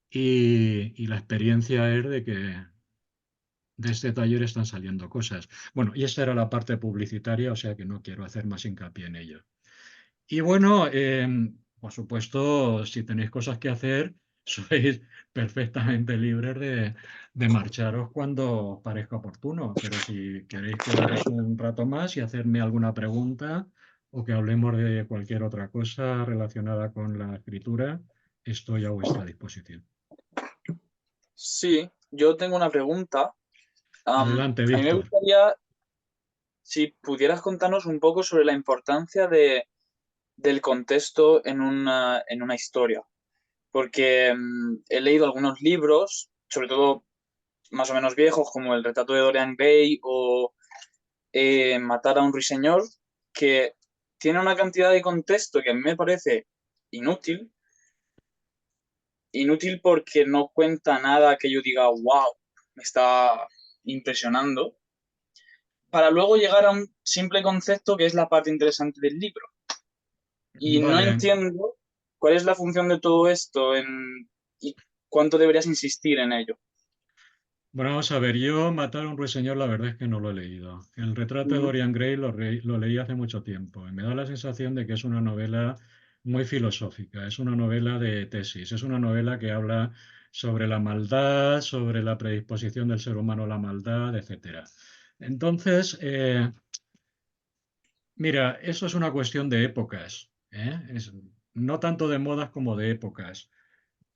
Y la experiencia es de que de este taller están saliendo cosas. Bueno, y esta era la parte publicitaria, o sea que no quiero hacer más hincapié en ello. Y bueno, por supuesto, si tenéis cosas que hacer, sois perfectamente libres de marcharos cuando os parezca oportuno. Pero si queréis quedaros un rato más y hacerme alguna pregunta o que hablemos de cualquier otra cosa relacionada con la escritura, estoy a vuestra disposición. Sí, yo tengo una pregunta. Adelante, A mí me Víctor. gustaría si pudieras contarnos un poco sobre la importancia del contexto en una historia, porque he leído algunos libros, sobre todo más o menos viejos, como El retrato de Dorian Gray o Matar a un ruiseñor, que tiene una cantidad de contexto que a mí me parece inútil, inútil porque no cuenta nada que yo diga, wow, me está impresionando, para luego llegar a un simple concepto que es la parte interesante del libro. Y no Vale. entiendo cuál es la función de todo esto y cuánto deberías insistir en ello. Bueno, vamos a ver, yo Matar a un ruiseñor la verdad es que no lo he leído. El retrato de Ujú. Dorian Gray lo leí hace mucho tiempo y me da la sensación de que es una novela muy filosófica, es una novela de tesis, es una novela que habla sobre la maldad, sobre la predisposición del ser humano a la maldad, etcétera. Entonces, mira, eso es una cuestión de épocas, ¿eh? No tanto de modas como de épocas.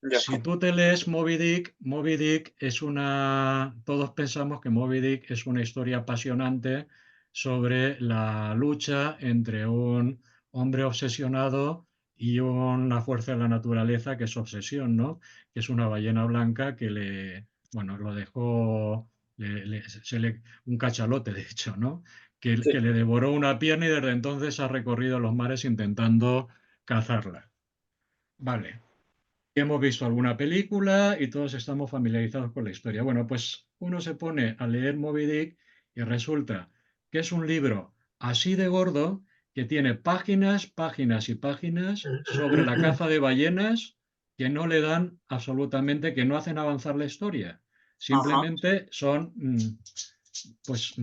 Ya. Si tú te lees Moby Dick es una. Todos pensamos que Moby Dick es una historia apasionante sobre la lucha entre un hombre obsesionado y una fuerza de la naturaleza que es obsesión, ¿no? Que es una ballena blanca que bueno, lo dejó, un cachalote, de hecho, ¿no? Que Sí. le devoró una pierna y desde entonces ha recorrido los mares intentando cazarla. Vale. Hemos visto alguna película y todos estamos familiarizados con la historia. Bueno, pues uno se pone a leer Moby Dick y resulta que es un libro así de gordo que tiene páginas, páginas y páginas sobre la caza de ballenas que no le dan absolutamente, que no hacen avanzar la historia. Ajá. Simplemente son, pues,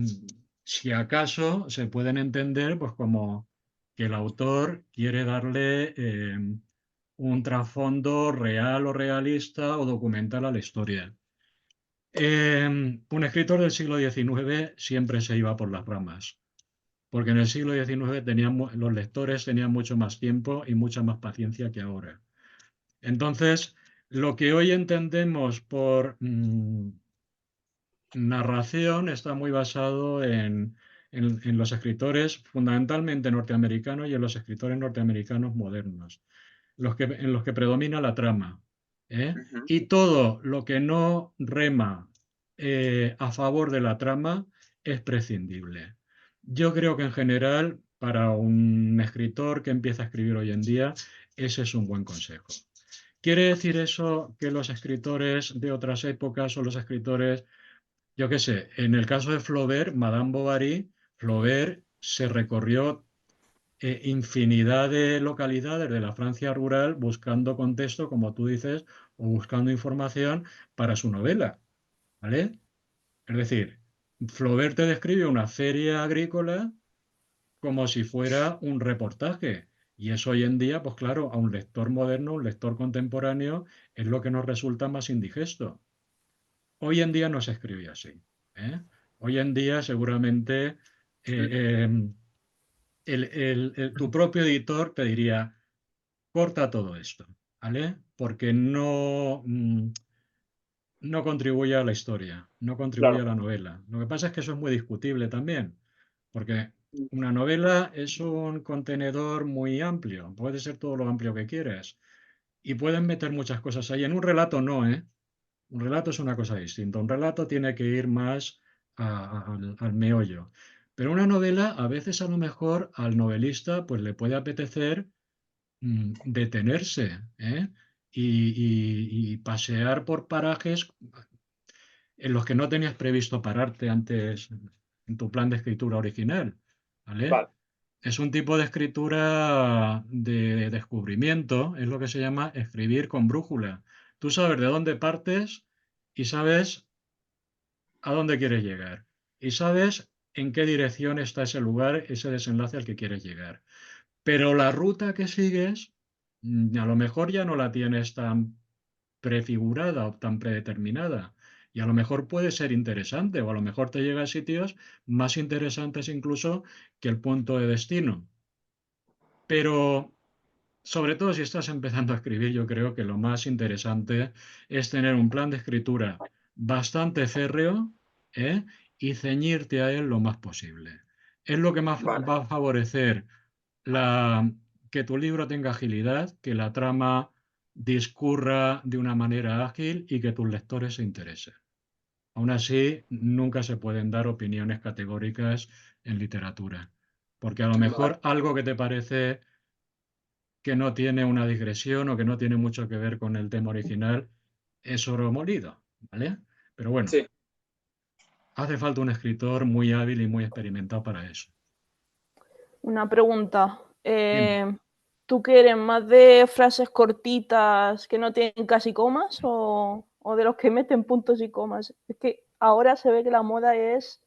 si acaso se pueden entender, pues como que el autor quiere darle un trasfondo real o realista o documental a la historia. Un escritor del siglo XIX siempre se iba por las ramas, porque en el siglo XIX los lectores tenían mucho más tiempo y mucha más paciencia que ahora. Entonces, lo que hoy entendemos por narración está muy basado en los escritores fundamentalmente norteamericanos y en los escritores norteamericanos modernos, en los que predomina la trama, ¿eh? Ujú. Y todo lo que no rema a favor de la trama es prescindible. Yo creo que en general, para un escritor que empieza a escribir hoy en día, ese es un buen consejo. ¿Quiere decir eso que los escritores de otras épocas o los escritores, yo qué sé, en el caso de Flaubert, Madame Bovary, Flaubert se recorrió infinidad de localidades de la Francia rural buscando contexto, como tú dices, o buscando información para su novela, ¿vale? Es decir, Flaubert te describe una feria agrícola como si fuera un reportaje. Y eso hoy en día, pues claro, a un lector moderno, un lector contemporáneo, es lo que nos resulta más indigesto. Hoy en día no se escribe así, ¿eh? Hoy en día seguramente eh, tu propio editor te diría, corta todo esto, ¿vale? Porque no contribuye a la historia, no contribuye a Claro. la novela. Lo que pasa es que eso es muy discutible también, porque una novela es un contenedor muy amplio, puede ser todo lo amplio que quieras y pueden meter muchas cosas ahí. En un relato no, ¿eh? Un relato es una cosa distinta. Un relato tiene que ir más al meollo. Pero una novela, a veces a lo mejor al novelista pues le puede apetecer detenerse, ¿eh? Y pasear por parajes en los que no tenías previsto pararte antes en tu plan de escritura original, ¿vale? Vale. Es un tipo de escritura de descubrimiento, es lo que se llama escribir con brújula. Tú sabes de dónde partes y sabes a dónde quieres llegar. Y sabes en qué dirección está ese lugar, ese desenlace al que quieres llegar. Pero la ruta que sigues, a lo mejor ya no la tienes tan prefigurada o tan predeterminada. Y a lo mejor puede ser interesante, o a lo mejor te llega a sitios más interesantes incluso que el punto de destino. Pero sobre todo si estás empezando a escribir, yo creo que lo más interesante es tener un plan de escritura bastante férreo, ¿eh? Y ceñirte a él lo más posible. Es lo que más Vale. va a favorecer la, que tu libro tenga agilidad, que la trama discurra de una manera ágil y que tus lectores se interesen. Aún así, nunca se pueden dar opiniones categóricas en literatura, porque a lo Vale. mejor algo que te parece que no tiene una digresión o que no tiene mucho que ver con el tema original es oro molido, ¿vale? Pero bueno, Sí. hace falta un escritor muy hábil y muy experimentado para eso. Una pregunta. Dime. ¿Tú que eres más de frases cortitas que no tienen casi comas o de los que meten puntos y comas? Es que ahora se ve que la moda es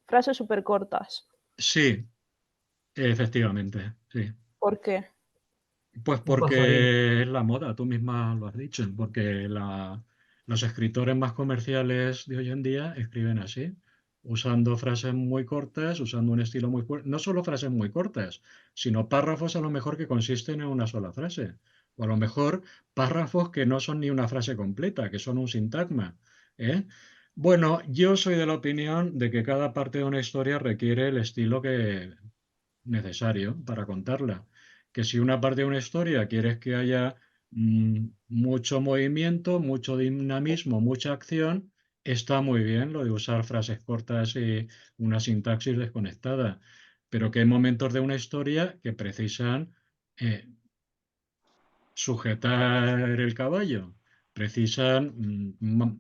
frases súper cortas. Sí, efectivamente, sí. ¿Por qué? Pues Un pajarín. porque es la moda, tú misma lo has dicho, porque los escritores más comerciales de hoy en día escriben así, usando frases muy cortas, usando un estilo muy fuerte, no solo frases muy cortas, sino párrafos a lo mejor que consisten en una sola frase, o a lo mejor párrafos que no son ni una frase completa, que son un sintagma, ¿eh? Bueno, yo soy de la opinión de que cada parte de una historia requiere el estilo necesario para contarla. Que si una parte de una historia quieres que haya mucho movimiento, mucho dinamismo, mucha acción, está muy bien lo de usar frases cortas y una sintaxis desconectada. Pero que hay momentos de una historia que precisan eh, sujetar el caballo, precisan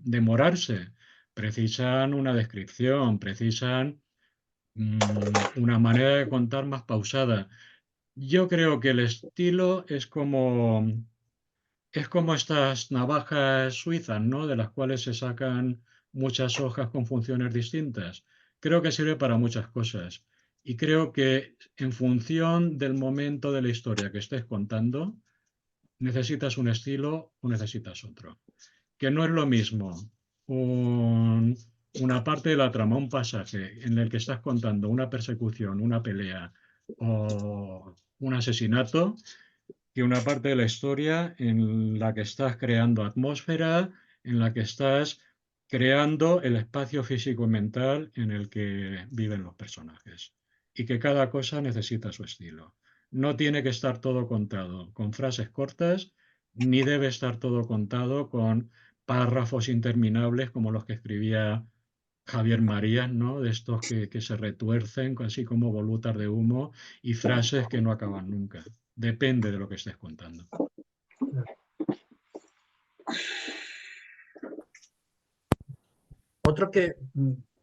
demorarse, precisan una descripción, precisan una manera de contar más pausada. Yo creo que el estilo es como estas navajas suizas, ¿no? De las cuales se sacan muchas hojas con funciones distintas. Creo que sirve para muchas cosas. Y creo que en función del momento de la historia que estés contando, necesitas un estilo o necesitas otro. que no es lo mismo una parte de la trama, un pasaje en el que estás contando una persecución, una pelea o un asesinato, que una parte de la historia en la que estás creando atmósfera, en la que estás creando el espacio físico y mental en el que viven los personajes. Y que cada cosa necesita su estilo. No tiene que estar todo contado con frases cortas, ni debe estar todo contado con párrafos interminables como los que escribía Javier Marías, ¿no? De estos que se retuercen, así como volutas de humo, y frases que no acaban nunca. Depende de lo que estés contando. Otro que,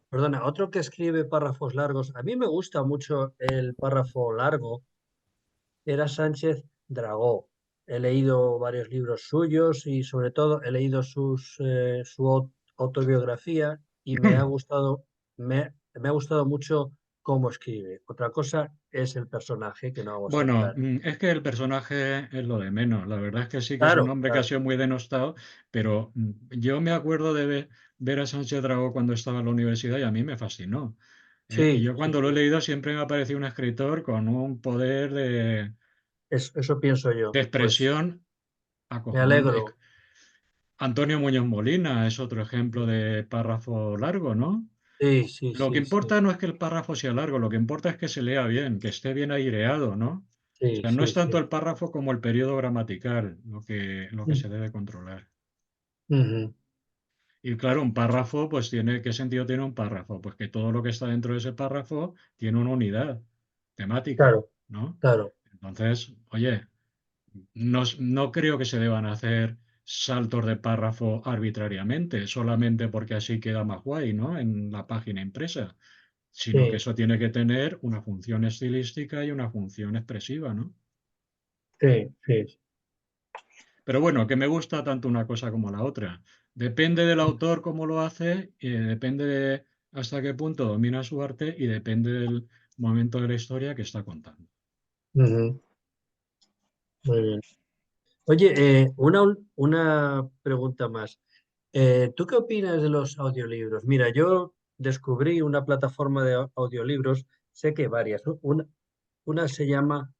perdona, otro que escribe párrafos largos. A mí me gusta mucho el párrafo largo. Era Sánchez Dragó. He leído varios libros suyos y sobre todo he leído su autobiografía y me ha gustado mucho cómo escribe. Otra cosa es el personaje que no vamos a Bueno, entrar. es que el personaje es lo de menos. La verdad es que sí que es un Claro, hombre que ha claro. sido muy denostado, pero yo me acuerdo de ver a Sánchez Dragó cuando estaba en la universidad y a mí me fascinó. Y Sí, yo sí, cuando lo he sí. leído siempre me ha parecido un escritor con un poder Eso pienso de yo. Pues expresión me acojonante. alegro. Antonio Muñoz Molina es otro ejemplo de párrafo largo, ¿no? Sí, sí, Lo que sí, sí. importa no es que el párrafo sea largo, lo que importa es que se lea bien, que esté bien aireado, ¿no? O Sí, sea, no sí, es tanto sí. el párrafo como el periodo gramatical lo que se debe controlar. Ujú. Y claro, un párrafo, pues tiene, ¿qué sentido tiene un párrafo? Pues que todo lo que está dentro de ese párrafo tiene una unidad temática, Claro, ¿no? claro. Entonces, oye, no creo que se deban hacer saltos de párrafo arbitrariamente, solamente porque así queda más guay, ¿no? En la página impresa, sino que Sí, eso tiene que tener una función estilística y una función expresiva, ¿no? sí, sí. Pero bueno, que me gusta tanto una cosa como la otra. Depende del autor cómo lo hace, depende de hasta qué punto domina su arte y depende del momento de la historia que está contando. Ujú. Muy bien. Oye, una pregunta más. ¿Tú qué opinas de los audiolibros? Mira, yo descubrí una plataforma de audiolibros, sé que varias, ¿no? Una se llama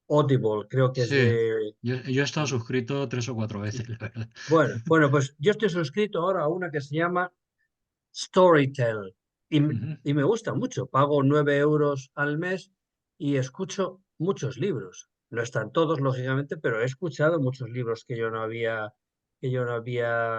Audible, creo que es Sí, de... yo he estado suscrito 3 o 4 veces, la verdad. Bueno, pues yo estoy suscrito ahora a una que se llama Storytel y, Ujú. y me gusta mucho. Pago 9 € al mes y escucho muchos libros. No están todos, lógicamente, pero he escuchado muchos libros que yo no había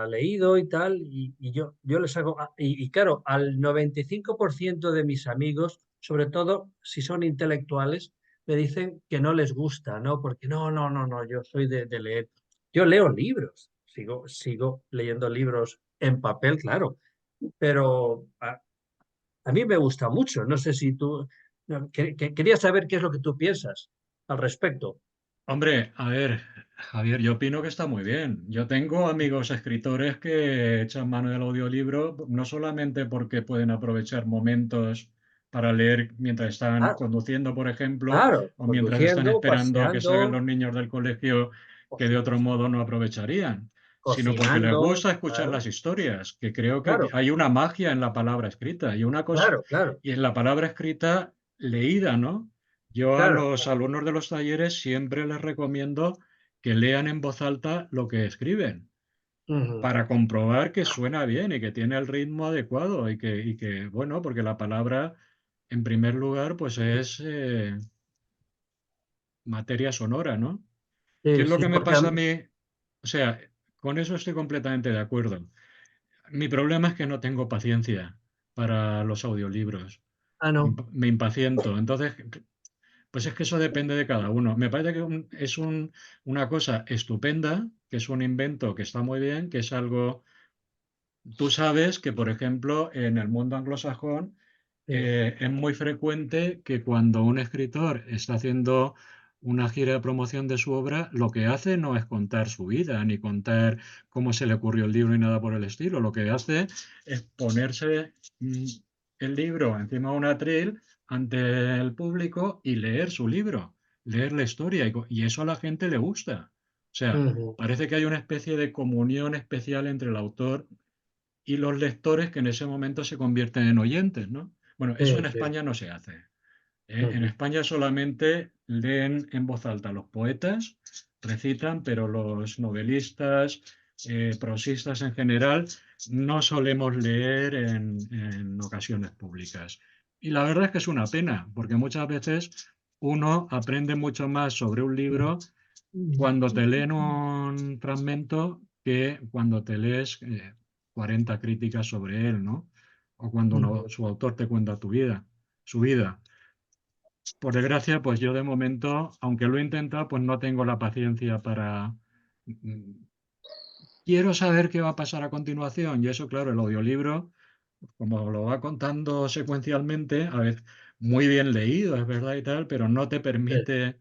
leído y tal. Y yo les hago. Y claro, al 95% de mis amigos, sobre todo si son intelectuales, me dicen que no les gusta, ¿no? Porque no, no, no, no, yo soy de leer. Yo leo libros, sigo leyendo libros en papel, claro, pero a mí me gusta mucho. No sé si tú... no, quería saber qué es lo que tú piensas al respecto. Hombre, a ver, Javier, yo opino que está muy bien. Yo tengo amigos escritores que echan mano del audiolibro, no solamente porque pueden aprovechar momentos para leer mientras están Claro, conduciendo, por ejemplo, claro, o mientras están conduciendo, esperando a que salgan paseando, los niños del colegio que de otro modo no aprovecharían, sino porque les cocinando, gusta escuchar claro, las historias, que creo que claro, hay una magia en la palabra escrita y una cosa, claro, claro, y en la palabra escrita leída, ¿no? Yo a claro. los alumnos de los talleres siempre les recomiendo que lean en voz alta lo que escriben Ujú. para comprobar que suena bien y que tiene el ritmo adecuado y que bueno, porque la palabra, en primer lugar, pues es materia sonora, ¿no? ¿Qué Sí, es lo sí, que me porque pasa a mí? O sea, con eso estoy completamente de acuerdo. Mi problema es que no tengo paciencia para los audiolibros. no. Me impaciento. Entonces, pues es que eso depende de cada uno. Me parece que es una cosa estupenda, que es un invento que está muy bien, que es algo... Tú sabes que, por ejemplo, en el mundo anglosajón Sí. es muy frecuente que cuando un escritor está haciendo una gira de promoción de su obra, lo que hace no es contar su vida, ni contar cómo se le ocurrió el libro y nada por el estilo. Lo que hace es ponerse el libro encima de un atril ante el público y leer su libro, leer la historia. Y eso a la gente le gusta. O sea, Ujú. parece que hay una especie de comunión especial entre el autor y los lectores que en ese momento se convierten en oyentes, ¿no? Bueno, eso Sí, en sí. España no se hace. En Ujú. España solamente leen en voz alta los poetas, recitan, pero los novelistas, prosistas en general, no solemos leer en ocasiones públicas. Y la verdad es que es una pena, porque muchas veces uno aprende mucho más sobre un libro cuando te leen un fragmento que cuando te lees 40 críticas sobre él, ¿no? O cuando Ujú. su autor te cuenta su vida. Por desgracia, pues yo de momento, aunque lo he intentado, pues no tengo la paciencia para... Quiero saber qué va a pasar a continuación. Y eso, claro, el audiolibro, como lo va contando secuencialmente, a veces muy bien leído, es verdad y tal, pero no te Sí. permite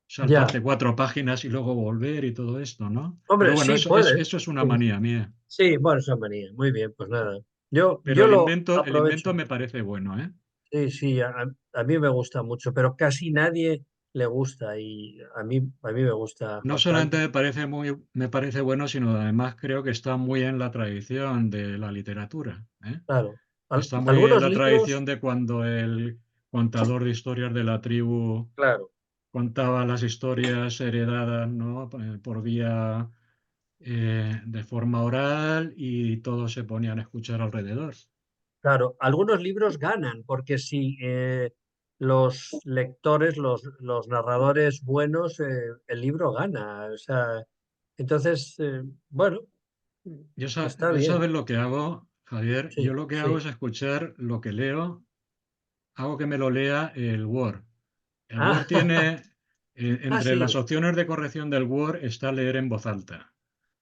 Ya. saltarte 4 páginas y luego volver y todo esto, ¿no? Pero Hombre, bueno, sí eso, puedes. eso es una Sí, manía mía. sí, bueno, esa manía. Muy bien, pues nada. Yo, Pero yo lo el invento aprovecho. me parece bueno, ¿eh? Sí, sí, a mí me gusta mucho, pero casi nadie le gusta y a mí me gusta No solamente bastante. me parece bueno, sino además creo que está muy en la tradición de la literatura, ¿eh? Claro. Está muy en Algunos la tradición libros, de cuando el contador de historias de la tribu claro, contaba las historias heredadas, ¿no? Por vía de forma oral y todos se ponían a escuchar alrededor. claro, algunos libros ganan, porque si los lectores, los narradores buenos, el libro gana. O sea, entonces, bueno, está Yo bien. sabes lo que hago, Javier. Yo Sí, lo que hago sí. es escuchar lo que leo, hago que me lo lea el Word. El Ah, Word tiene, ah, entre las sí. opciones de corrección del Word está leer en voz alta.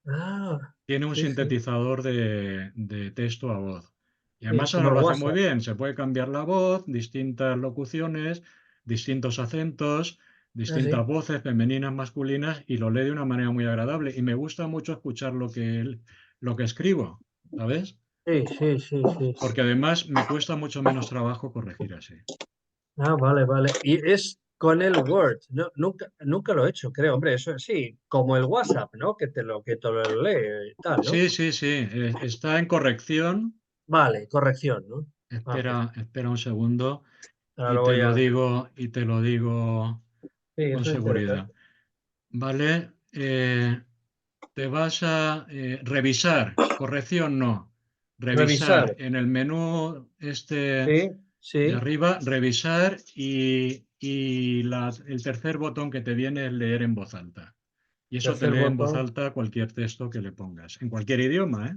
Ah, Tiene un sí, sí. sintetizador de texto a voz. Y Sí, además como ahora el lo hace muy WhatsApp. bien. Se puede cambiar la voz, distintas locuciones, distintos acentos, Ah, distintas sí. voces femeninas, masculinas, y lo lee de una manera muy agradable. Y me gusta mucho escuchar lo que escribo, ¿sabes? Sí, sí, sí, sí. Porque además me cuesta mucho menos trabajo corregir así. Ah, vale, vale. Y es con el Word. No, nunca lo he hecho, creo. Hombre, eso sí, como el WhatsApp, ¿no? Que te lo lee y tal, ¿no? Sí, sí, sí. Está en corrección. Vale, corrección, ¿no? Ah, pues Espera un segundo ahora y lo te voy lo a. digo, y te lo digo Sí, con eso es seguridad. interesante. ¿Vale? Te vas a revisar, corrección no, revisar Revisar. en el menú este Sí, de sí. arriba, revisar y el tercer botón que te viene es leer en voz alta. Y eso te Tercer lee en voz botón. alta cualquier texto que le pongas, en cualquier idioma, ¿eh?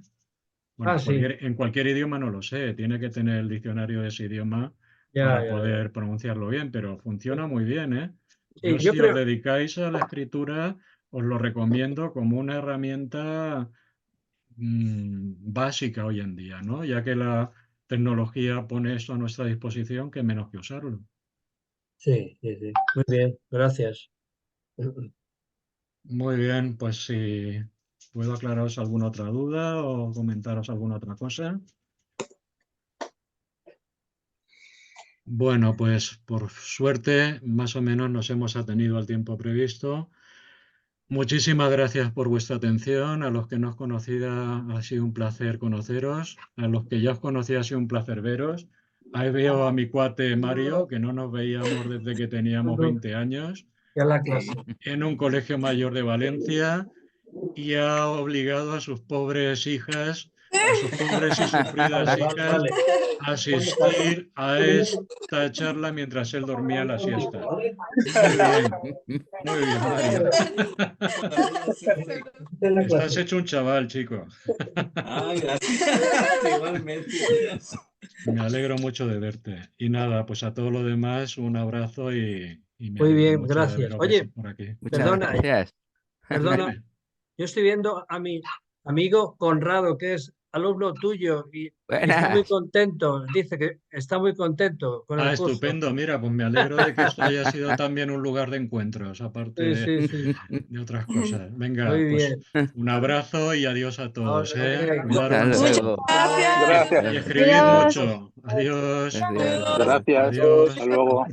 Bueno, Ah, sí. en cualquier idioma no lo sé, tiene que tener el diccionario de ese idioma Ya, para ya, ya. poder pronunciarlo bien, pero Sí, funciona muy bien, ¿eh? Yo sí, yo si os creo. dedicáis a la escritura, os lo recomiendo como una herramienta básica hoy en día, ¿no? Ya que la tecnología pone esto a nuestra disposición, que menos que usarlo. Sí, sí, sí. Muy bien, gracias. Muy bien, pues si puedo aclararos alguna otra duda o comentaros alguna otra cosa. Bueno, pues por suerte, más o menos nos hemos atenido al tiempo previsto. Muchísimas gracias por vuestra atención. A los que no os conocía, ha sido un placer conoceros. A los que ya os conocía, ha sido un placer veros. Ahí veo a mi cuate Mario, que no nos veíamos desde que teníamos 20 años, Ya la clase. en un colegio mayor de Valencia, y ha obligado a sus pobres y Vale, sufridas vale, hijas, vale. a asistir a esta charla mientras él dormía la siesta. Muy bien, Mario. Ya la Estás clase. hecho un chaval, chico. Ah, gracias. Igualmente. Me alegro mucho de verte. Y nada, pues a todo lo demás, un abrazo y me Muy alegro bien, mucho de gracias. haberos visto Oye, por aquí. Muchas perdona, gracias. perdona. Dime. Yo estoy viendo a mi amigo Conrado, que es alumno tuyo, y está muy Buenas. contento. Dice que está muy contento con el Ah, curso. estupendo. Mira, pues me alegro de que esto haya sido también un lugar de encuentros, aparte Sí, sí, sí. de otras cosas. Venga, Muy pues bien. un abrazo y adiós a todos, ¿eh? Venga, Cuidaros Hasta mucho. luego. Gracias. Y Gracias. escribid Adiós. mucho. Adiós. Gracias. Gracias. Adiós. Hasta luego.